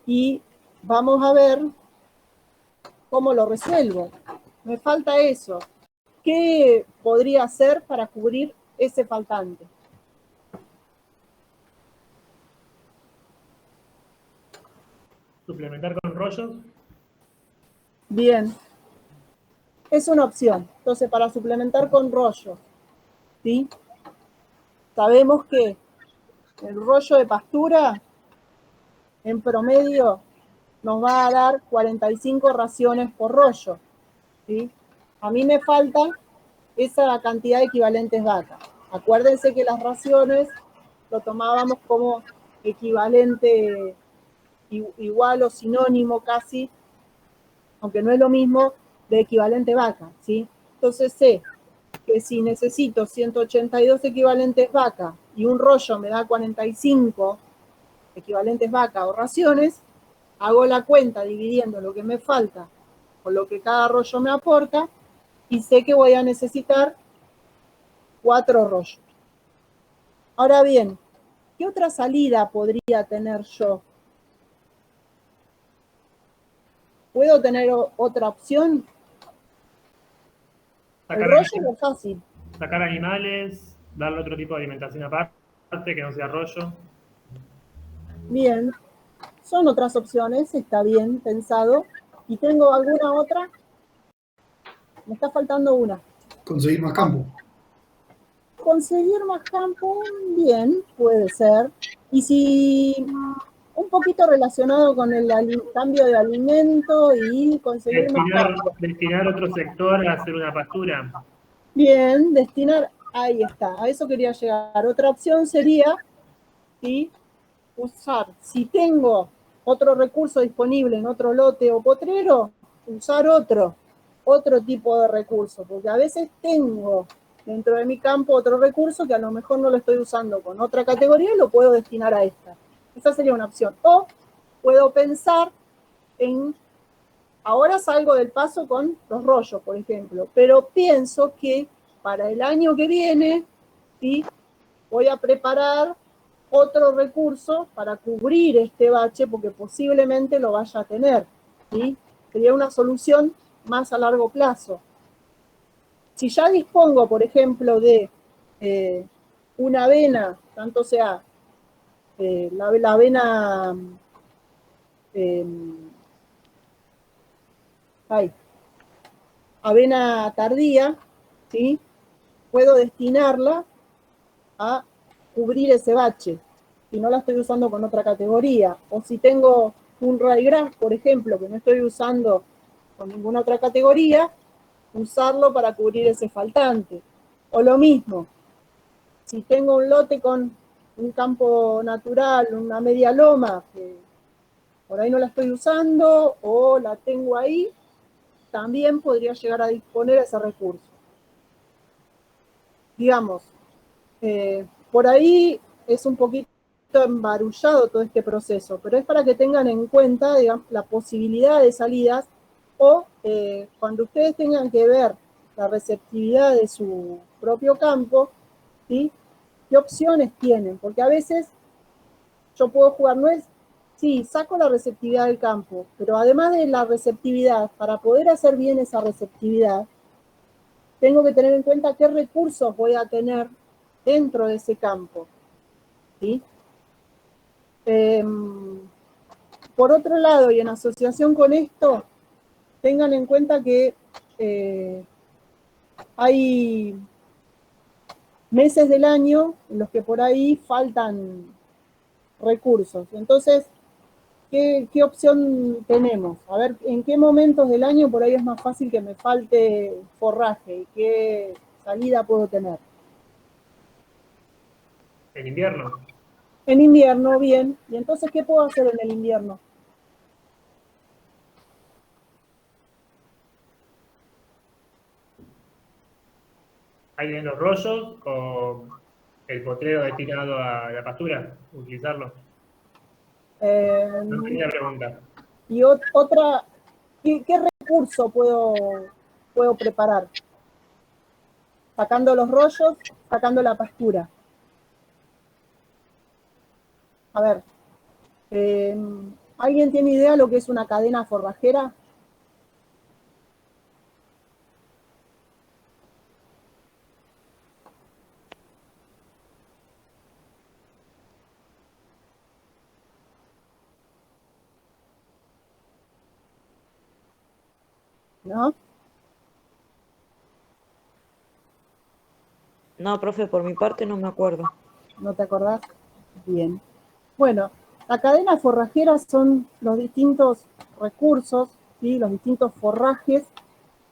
Speaker 1: Y vamos a ver cómo lo resuelvo. Me falta eso. ¿Qué podría hacer para cubrir ese faltante?
Speaker 7: Suplementar con rollos.
Speaker 1: Bien. Es una opción. Entonces, para suplementar con rollo, ¿sí? Sabemos que el rollo de pastura, en promedio, nos va a dar 45 raciones por rollo, ¿sí? A mí me falta esa cantidad de equivalentes vacas. Acuérdense que las raciones lo tomábamos como equivalente igual o sinónimo casi, aunque no es lo mismo, de equivalente vaca, ¿sí? Entonces sé que si necesito 182 equivalentes vaca y un rollo me da 45 equivalentes vaca o raciones, hago la cuenta dividiendo lo que me falta por lo que cada rollo me aporta y sé que voy a necesitar 4 rollos. Ahora bien, ¿qué otra salida podría tener yo? ¿Puedo tener otra opción? El rollo es fácil.
Speaker 7: Sacar animales, darle otro tipo de alimentación aparte, que no sea rollo.
Speaker 1: Bien, son otras opciones, está bien pensado. ¿Y tengo alguna otra? Me está faltando una.
Speaker 3: Conseguir más campo.
Speaker 1: Conseguir más campo, bien, puede ser. Y si un poquito relacionado con el cambio de alimento y conseguir más campo.
Speaker 7: Destinar otro sector a hacer una pastura.
Speaker 1: Bien, destinar, ahí está, a eso quería llegar. Otra opción sería, ¿sí? Usar, si tengo otro recurso disponible en otro lote o potrero, usar otro tipo de recurso, porque a veces tengo dentro de mi campo otro recurso que a lo mejor no lo estoy usando con otra categoría y lo puedo destinar a esta. Esa sería una opción. O puedo pensar en, ahora salgo del paso con los rollos, por ejemplo, pero pienso que para el año que viene, ¿sí? Voy a preparar otro recurso para cubrir este bache, porque posiblemente lo vaya a tener, ¿sí? Sería una solución más a largo plazo. Si ya dispongo, por ejemplo, de una avena, tanto sea la avena avena tardía, ¿sí? Puedo destinarla a cubrir ese bache, si no la estoy usando con otra categoría. O si tengo un ryegrass, por ejemplo, que no estoy usando con ninguna otra categoría, usarlo para cubrir ese faltante. O lo mismo, si tengo un lote con un campo natural, una media loma, que por ahí no la estoy usando o la tengo ahí, también podría llegar a disponer ese recurso. Digamos, por ahí es un poquito embarullado todo este proceso, pero es para que tengan en cuenta, digamos, la posibilidad de salidas o cuando ustedes tengan que ver la receptividad de su propio campo, ¿sí? ¿Qué opciones tienen? Porque a veces yo puedo jugar, no es, sí, saco la receptividad del campo, pero además de la receptividad, para poder hacer bien esa receptividad, tengo que tener en cuenta qué recursos voy a tener dentro de ese campo, ¿sí? Por otro lado, y en asociación con esto, tengan en cuenta que hay meses del año en los que por ahí faltan recursos. Entonces, ¿qué opción tenemos? A ver, ¿en qué momentos del año por ahí es más fácil que me falte forraje y qué salida puedo tener?
Speaker 7: En invierno.
Speaker 1: En invierno, bien. ¿Y entonces qué puedo hacer en el invierno?
Speaker 7: ¿Hay en los rollos o el potrero destinado a la pastura? Utilizarlo. No entendí la pregunta.
Speaker 1: Y otra, ¿qué recurso puedo preparar? Sacando los rollos, sacando la pastura. A ver, ¿alguien tiene idea lo que es una cadena forrajera? ¿No?
Speaker 5: No, profe, por mi parte no me acuerdo.
Speaker 1: ¿No te acordás? Bien. Bueno, la cadena forrajera son los distintos recursos, ¿sí? Los distintos forrajes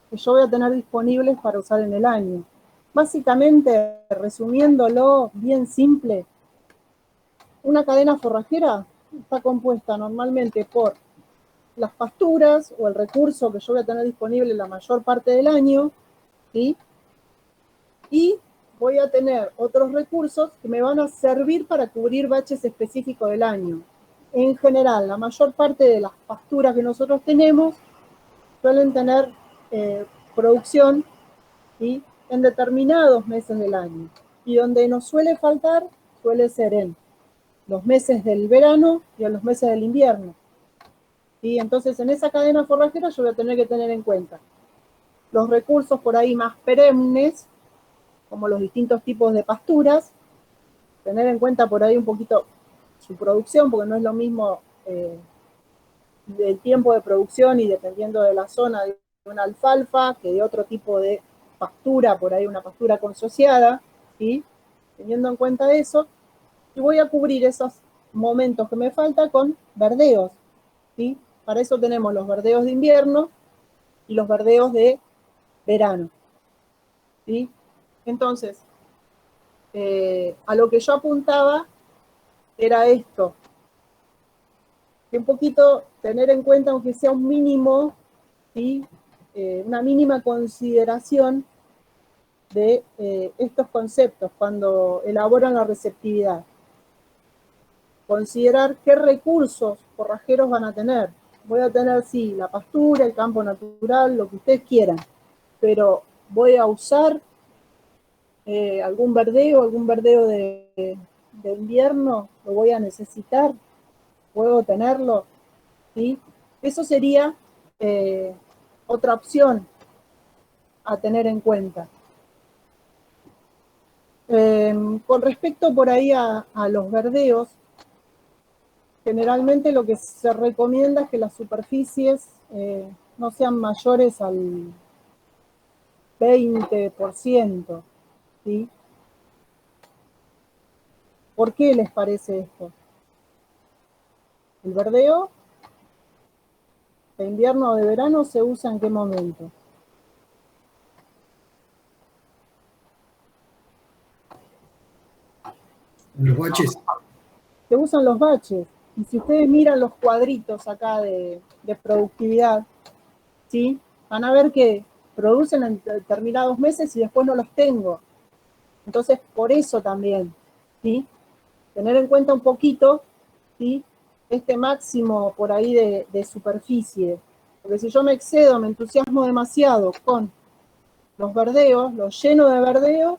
Speaker 1: que yo voy a tener disponibles para usar en el año. Básicamente, resumiéndolo bien simple, una cadena forrajera está compuesta normalmente por las pasturas o el recurso que yo voy a tener disponible la mayor parte del año, ¿sí? Y voy a tener otros recursos que me van a servir para cubrir baches específicos del año. En general, la mayor parte de las pasturas que nosotros tenemos suelen tener producción, ¿sí? En determinados meses del año. Y donde nos suele faltar suele ser en los meses del verano y en los meses del invierno. ¿Sí? Entonces, en esa cadena forrajera yo voy a tener que tener en cuenta los recursos por ahí más perennes, como los distintos tipos de pasturas, tener en cuenta por ahí un poquito su producción, porque no es lo mismo del tiempo de producción y dependiendo de la zona de una alfalfa que de otro tipo de pastura, por ahí una pastura consociada, ¿sí? Teniendo en cuenta eso, y voy a cubrir esos momentos que me falta con verdeos, ¿sí? Para eso tenemos los verdeos de invierno y los verdeos de verano, ¿sí? Entonces, a lo que yo apuntaba era esto, que un poquito tener en cuenta, aunque sea un mínimo, ¿sí? Una mínima consideración de estos conceptos cuando elaboran la receptividad. Considerar qué recursos forrajeros van a tener. Voy a tener, sí, la pastura, el campo natural, lo que ustedes quieran, pero voy a usar algún verdeo de invierno, lo voy a necesitar, puedo tenerlo, ¿sí? Eso sería otra opción a tener en cuenta. Con respecto por ahí a los verdeos, generalmente lo que se recomienda es que las superficies no sean mayores al 20%, ¿sí? ¿Por qué les parece esto? El verdeo de invierno o de verano se usa en qué momento.
Speaker 3: Los baches.
Speaker 1: Se usan los baches. Y si ustedes miran los cuadritos acá de productividad, ¿sí? Van a ver que producen en determinados meses y después no los tengo. Entonces, por eso también, ¿sí? Tener en cuenta un poquito, ¿sí? Este máximo por ahí de superficie. Porque si yo me excedo, me entusiasmo demasiado con los verdeos, los lleno de verdeo,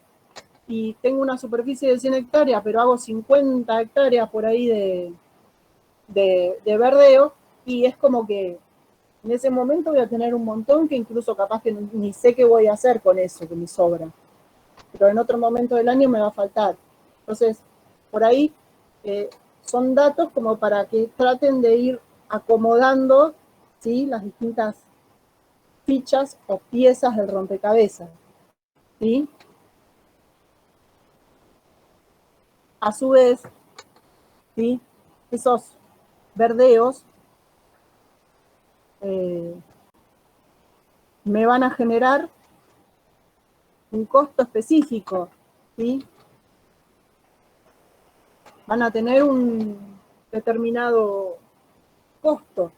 Speaker 1: y tengo una superficie de 100 hectáreas, pero hago 50 hectáreas por ahí de verdeo, y es como que en ese momento voy a tener un montón que incluso capaz que ni sé qué voy a hacer con eso que me sobra. Pero en otro momento del año me va a faltar. Entonces, por ahí son datos como para que traten de ir acomodando, ¿sí? Las distintas fichas o piezas del rompecabezas. ¿sí? A su vez, ¿sí? Esos verdeos me van a generar un costo específico, ¿sí? Van a tener un determinado costo.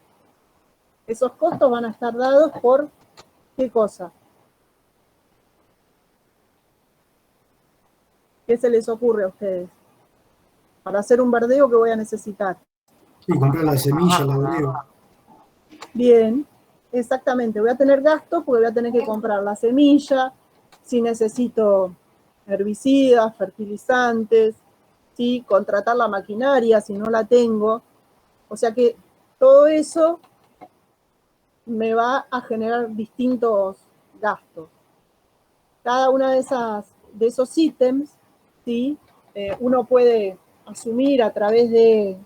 Speaker 1: Esos costos van a estar dados por ¿qué cosa? ¿Qué se les ocurre a ustedes? Para hacer un verdeo, ¿qué voy a necesitar?
Speaker 3: Sí, comprar la semilla, la verdeo.
Speaker 1: Bien, exactamente. Voy a tener gastos porque voy a tener que comprar la semilla, si necesito herbicidas, fertilizantes, ¿sí? Contratar la maquinaria si no la tengo. O sea que todo eso me va a generar distintos gastos. Cada una de esos ítems, ¿sí? Uno puede asumir a través de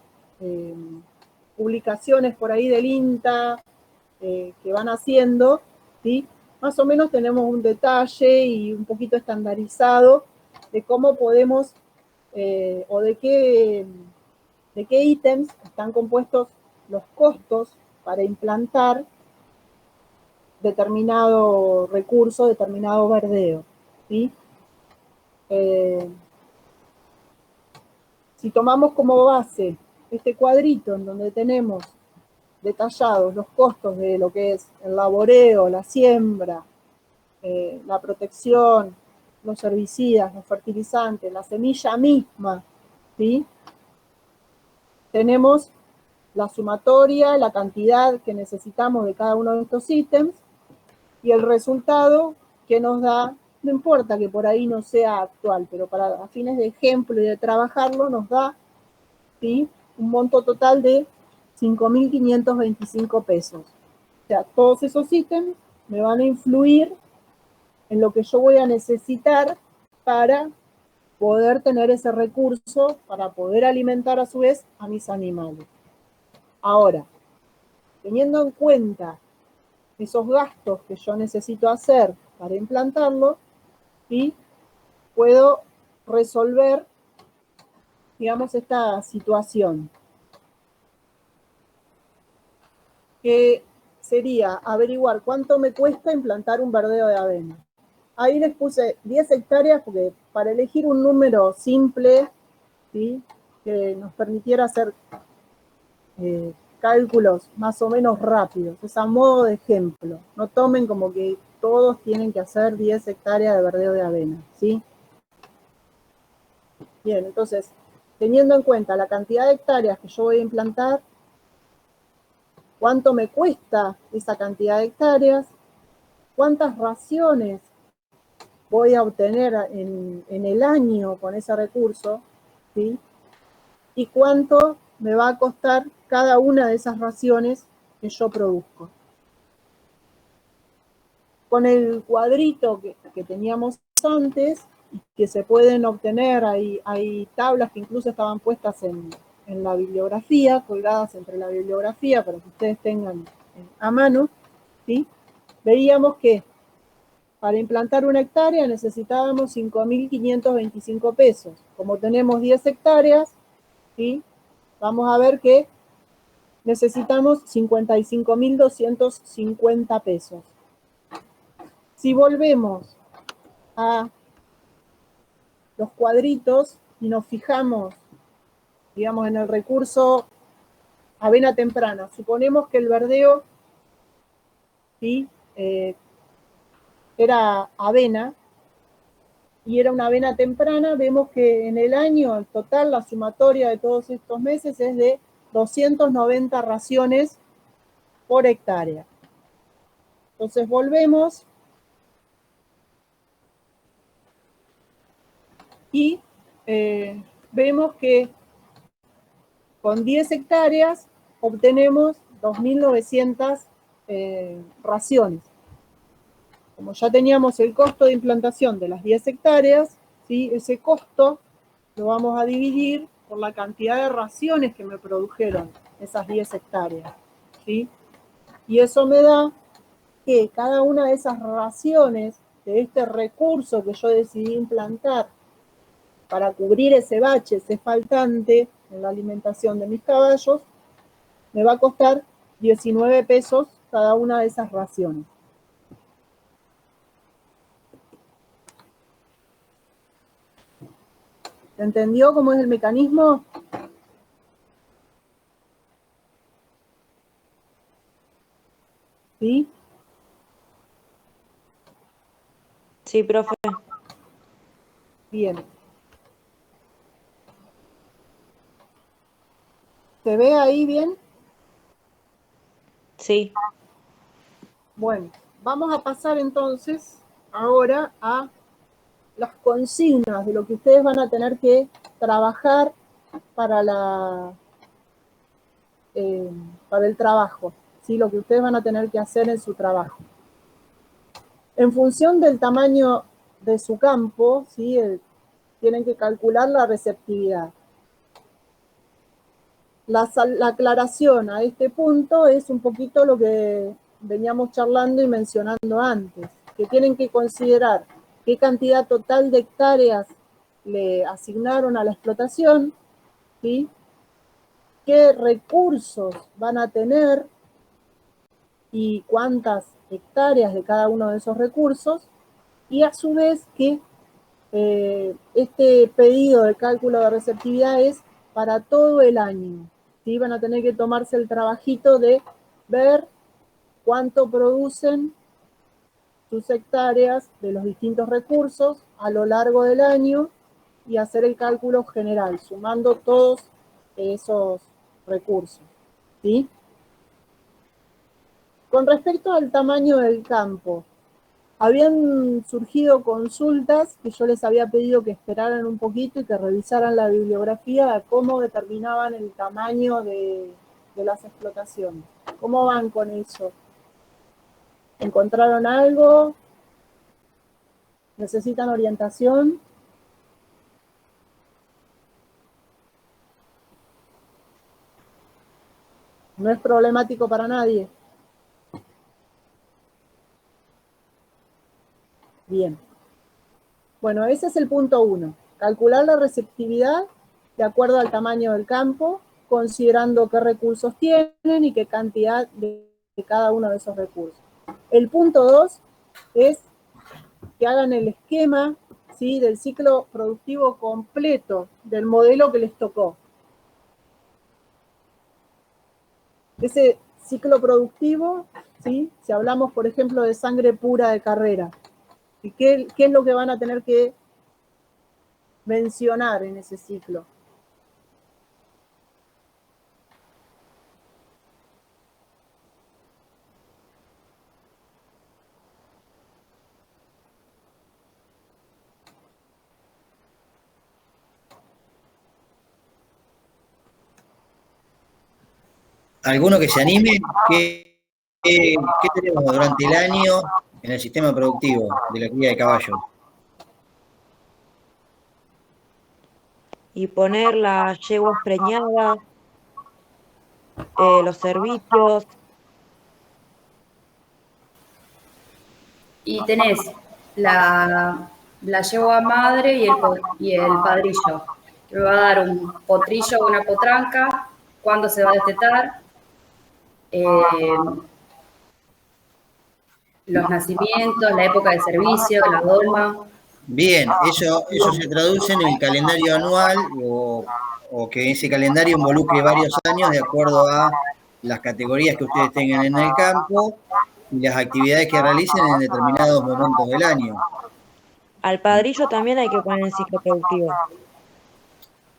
Speaker 1: publicaciones por ahí del INTA que van haciendo, ¿sí? Más o menos tenemos un detalle y un poquito estandarizado de cómo podemos o de qué ítems están compuestos los costos para implantar determinado recurso, determinado verdeo, ¿sí? Si tomamos como base este cuadrito en donde tenemos detallados los costos de lo que es el laboreo, la siembra, la protección, los herbicidas, los fertilizantes, la semilla misma, ¿sí? Tenemos la sumatoria, la cantidad que necesitamos de cada uno de estos ítems y el resultado que nos da, no importa que por ahí no sea actual, pero a fines de ejemplo y de trabajarlo nos da, ¿sí? Un monto total de 5.525 pesos. O sea, todos esos ítems me van a influir en lo que yo voy a necesitar para poder tener ese recurso, para poder alimentar a su vez a mis animales. Ahora, teniendo en cuenta esos gastos que yo necesito hacer para implantarlo, ¿sí? Puedo resolver, digamos, esta situación, que sería averiguar cuánto me cuesta implantar un verdeo de avena. Ahí les puse 10 hectáreas porque para elegir un número simple, ¿sí? Que nos permitiera hacer cálculos más o menos rápidos, es a modo de ejemplo. No tomen como que todos tienen que hacer 10 hectáreas de verdeo de avena, ¿sí? Bien, entonces, teniendo en cuenta la cantidad de hectáreas que yo voy a implantar, cuánto me cuesta esa cantidad de hectáreas, cuántas raciones voy a obtener en el año con ese recurso, ¿sí? Y cuánto me va a costar cada una de esas raciones que yo produzco. Con el cuadrito que teníamos antes, que se pueden obtener, hay tablas que incluso estaban puestas en la bibliografía, colgadas entre la bibliografía para que ustedes tengan a mano, ¿sí? Veíamos que para implantar una hectárea necesitábamos 5.525 pesos. Como tenemos 10 hectáreas, ¿sí? Vamos a ver que necesitamos 55.250 pesos. Si volvemos a los cuadritos y nos fijamos, digamos, en el recurso avena temprana, suponemos que el verdeo, ¿sí? Era avena, y era una avena temprana, vemos que en el año, en total, la sumatoria de todos estos meses es de 290 raciones por hectárea. Entonces volvemos y vemos que con 10 hectáreas obtenemos 2.900 raciones. Como ya teníamos el costo de implantación de las 10 hectáreas, ¿sí? Ese costo lo vamos a dividir por la cantidad de raciones que me produjeron esas 10 hectáreas, ¿sí? Y eso me da que cada una de esas raciones de este recurso que yo decidí implantar para cubrir ese bache, ese faltante en la alimentación de mis caballos, me va a costar 19 pesos cada una de esas raciones. ¿Entendió cómo es el mecanismo? ¿Sí?
Speaker 5: Sí, profe.
Speaker 1: Bien. ¿Se ve ahí bien?
Speaker 5: Sí.
Speaker 1: Bueno, vamos a pasar entonces ahora a las consignas de lo que ustedes van a tener que trabajar para para el trabajo, ¿sí? Lo que ustedes van a tener que hacer en su trabajo. En función del tamaño de su campo, ¿sí? Tienen que calcular la receptividad. La aclaración a este punto es un poquito lo que veníamos charlando y mencionando antes, que tienen que considerar qué cantidad total de hectáreas le asignaron a la explotación, ¿sí? Qué recursos van a tener y cuántas hectáreas de cada uno de esos recursos, y a su vez que este pedido de cálculo de receptividad es para todo el año. ¿Sí? Van a tener que tomarse el trabajito de ver cuánto producen sus hectáreas de los distintos recursos a lo largo del año y hacer el cálculo general, sumando todos esos recursos. ¿Sí? Con respecto al tamaño del campo, habían surgido consultas que yo les había pedido que esperaran un poquito y que revisaran la bibliografía de cómo determinaban el tamaño de las explotaciones. ¿Cómo van con eso? ¿Encontraron algo? ¿Necesitan orientación? No es problemático para nadie. Bien. Bueno, ese es el punto 1. Calcular la receptividad de acuerdo al tamaño del campo, considerando qué recursos tienen y qué cantidad de cada uno de esos recursos. El punto 2 es que hagan el esquema, ¿sí? Del ciclo productivo completo del modelo que les tocó. Ese ciclo productivo, ¿sí? Si hablamos, por ejemplo, de sangre pura de carrera, ¿y qué es lo que van a tener que mencionar en ese ciclo?
Speaker 4: ¿Alguno que se anime? ¿Qué tenemos durante el año en el sistema productivo de la cría de caballos?
Speaker 5: Y poner las yeguas preñadas, los servicios.
Speaker 2: Y tenés la yegua madre y el padrillo. Le va a dar un potrillo o una potranca, cuándo se va a destetar, los nacimientos, la época de servicio, la doma.
Speaker 4: Bien, eso se traduce en el calendario anual o que ese calendario involucre varios años de acuerdo a las categorías que ustedes tengan en el campo y las actividades que realicen en determinados momentos del año.
Speaker 5: Al padrillo también hay que poner el ciclo productivo.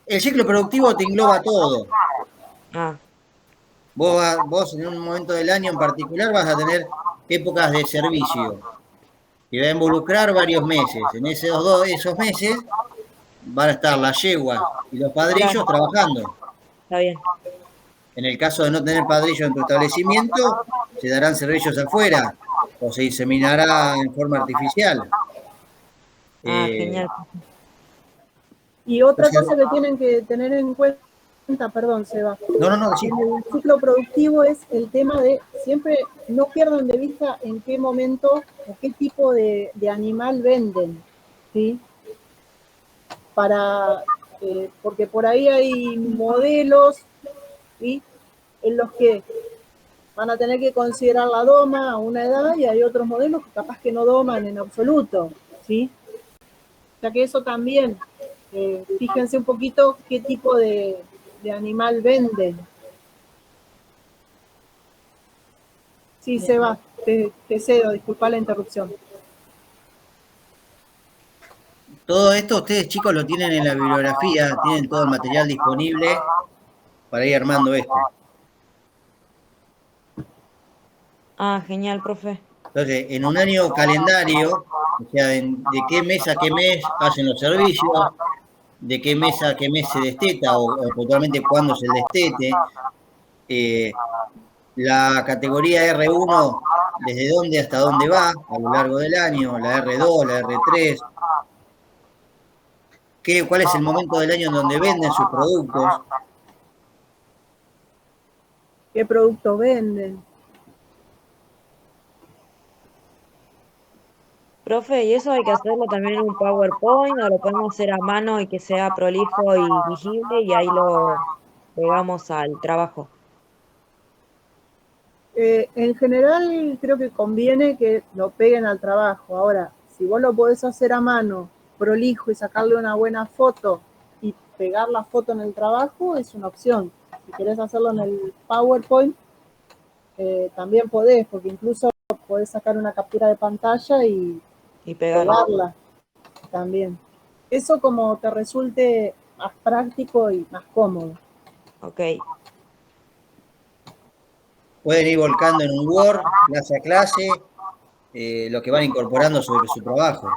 Speaker 4: El ciclo productivo te engloba todo.
Speaker 5: Ah,
Speaker 4: Vos en un momento del año en particular vas a tener épocas de servicio que va a involucrar varios meses. En esos meses van a estar las yeguas y los padrillos
Speaker 5: claro,
Speaker 4: trabajando.
Speaker 5: está bien.
Speaker 4: En el caso de no tener padrillo en tu establecimiento, se darán servicios afuera o se inseminará en forma artificial.
Speaker 5: Ah, genial.
Speaker 1: Y otra cosa que tienen que tener en cuenta Perdón, Seba.
Speaker 4: No, sí.
Speaker 1: En el ciclo productivo es el tema de siempre no pierdan de vista en qué momento o qué tipo de animal venden, ¿sí? Porque por ahí hay modelos, ¿sí? En los que van a tener que considerar la doma a una edad y hay otros modelos que capaz que no doman en absoluto, ¿sí? O sea que eso también, fíjense un poquito qué tipo de animal venden. Sí, Seba, te cedo, disculpa la interrupción.
Speaker 4: Todo esto ustedes, chicos, lo tienen en la bibliografía, tienen todo el material disponible para ir armando esto.
Speaker 5: Ah, genial, profe.
Speaker 4: Entonces, en un año calendario, o sea, de qué mes a qué mes hacen los servicios, de qué mes a qué mes se desteta o puntualmente cuándo es el destete, la categoría R1, desde dónde hasta dónde va a lo largo del año, la R2, la R3, cuál es el momento del año en donde venden sus productos.
Speaker 1: ¿Qué producto venden?
Speaker 5: Profe, ¿y eso hay que hacerlo también en un PowerPoint o lo podemos hacer a mano y que sea prolijo y visible y ahí lo pegamos al trabajo?
Speaker 1: En general creo que conviene que lo peguen al trabajo. Ahora, si vos lo podés hacer a mano, prolijo y sacarle una buena foto y pegar la foto en el trabajo, es una opción. Si querés hacerlo en el PowerPoint, también podés, porque incluso podés sacar una captura de pantalla y pegarla también. Eso como te resulte más práctico y más cómodo.
Speaker 5: Ok.
Speaker 4: Pueden ir volcando en un Word, clase a clase, lo que van incorporando sobre su trabajo.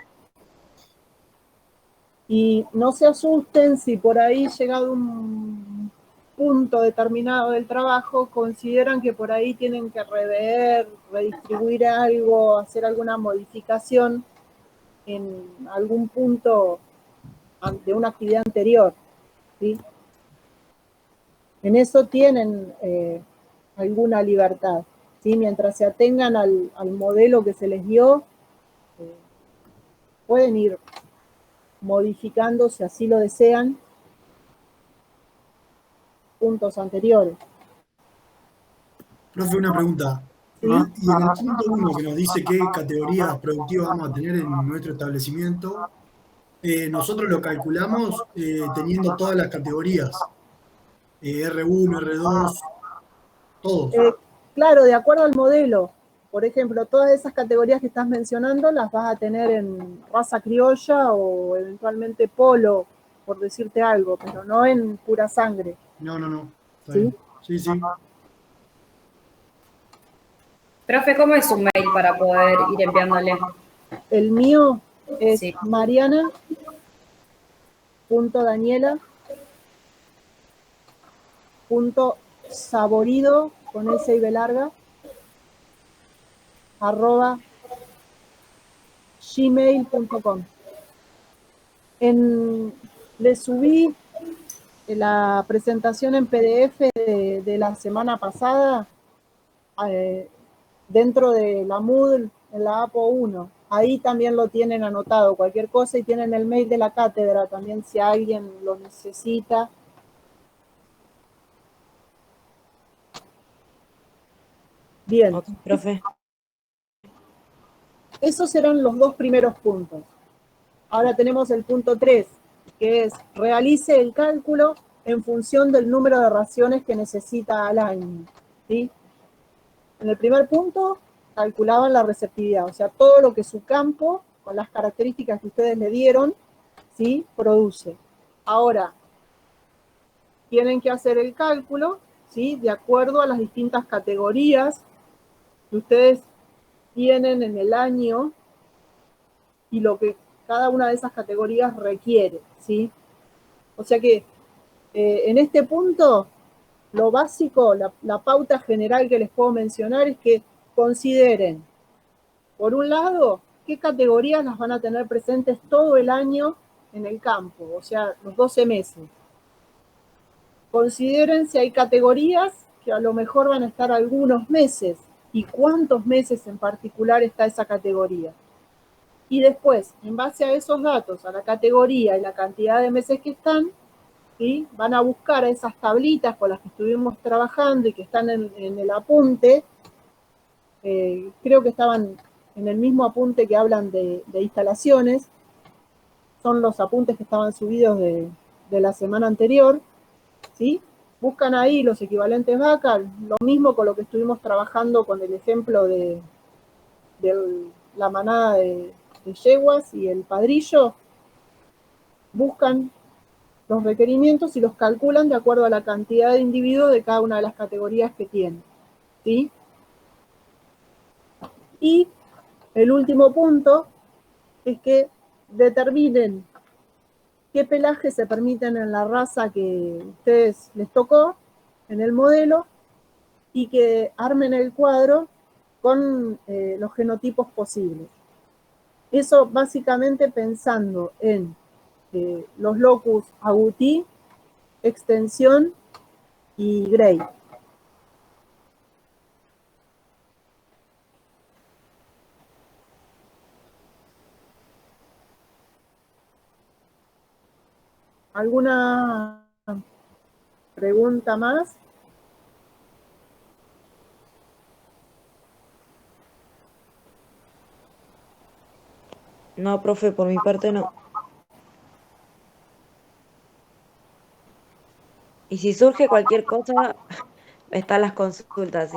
Speaker 1: Y no se asusten si por ahí, llegado un punto determinado del trabajo, consideran que por ahí tienen que rever, redistribuir algo, hacer alguna modificación en algún punto de una actividad anterior, ¿sí? En eso tienen alguna libertad, ¿sí? Mientras se atengan al modelo que se les dio, pueden ir modificando, si así lo desean, puntos anteriores.
Speaker 3: Profe, una pregunta.
Speaker 1: ¿Sí?
Speaker 3: Y en el punto 1 que nos dice qué categorías productivas vamos a tener en nuestro establecimiento, nosotros lo calculamos teniendo todas las categorías, R1, R2, todos.
Speaker 1: Claro, de acuerdo al modelo. Por ejemplo, todas esas categorías que estás mencionando las vas a tener en raza criolla o eventualmente polo, por decirte algo, pero no en pura sangre.
Speaker 3: No. Está
Speaker 1: ¿Sí?
Speaker 3: bien. Sí.
Speaker 2: Profe, ¿cómo es su mail para poder ir enviándole?
Speaker 1: El mío es
Speaker 2: Sí.
Speaker 5: Mariana.daniela.saborido
Speaker 1: con S y B larga, @gmail.com. Le subí la presentación en PDF de la semana pasada dentro de la Moodle en la APO 1. Ahí también lo tienen anotado, cualquier cosa, y tienen el mail de la cátedra también si alguien lo necesita. Bien.
Speaker 5: Ok, profe.
Speaker 1: Esos eran los dos primeros puntos. Ahora tenemos el punto 3, que es realice el cálculo en función del número de raciones que necesita al año, ¿sí? En el primer punto calculaban la receptividad, o sea, todo lo que su campo, con las características que ustedes le dieron, ¿sí?, produce. Ahora, tienen que hacer el cálculo, ¿sí?, de acuerdo a las distintas categorías que ustedes tienen en el año y lo que cada una de esas categorías requiere, ¿sí? O sea que en este punto, lo básico, la pauta general que les puedo mencionar es que consideren, por un lado, qué categorías las van a tener presentes todo el año en el campo, o sea, los 12 meses. consideren si hay categorías que a lo mejor van a estar algunos meses y cuántos meses en particular está esa categoría. Y después, en base a esos datos, a la categoría y la cantidad de meses que están, ¿sí? Van a buscar esas tablitas con las que estuvimos trabajando y que están en el apunte. Creo que estaban en el mismo apunte que hablan de instalaciones. Son los apuntes que estaban subidos de la semana anterior, ¿sí? Buscan ahí los equivalentes vaca, lo mismo con lo que estuvimos trabajando con el ejemplo de la manada de yeguas y el padrillo. Buscan los requerimientos y los calculan de acuerdo a la cantidad de individuos de cada una de las categorías que tienen, ¿sí? Y el último punto es que determinen qué pelaje se permiten en la raza que a ustedes les tocó, en el modelo, y que armen el cuadro con los genotipos posibles. Eso básicamente pensando en los locus agouti, extensión y Gray. ¿Alguna pregunta más?
Speaker 5: No, profe, por mi parte no. Y si surge cualquier cosa, están las consultas.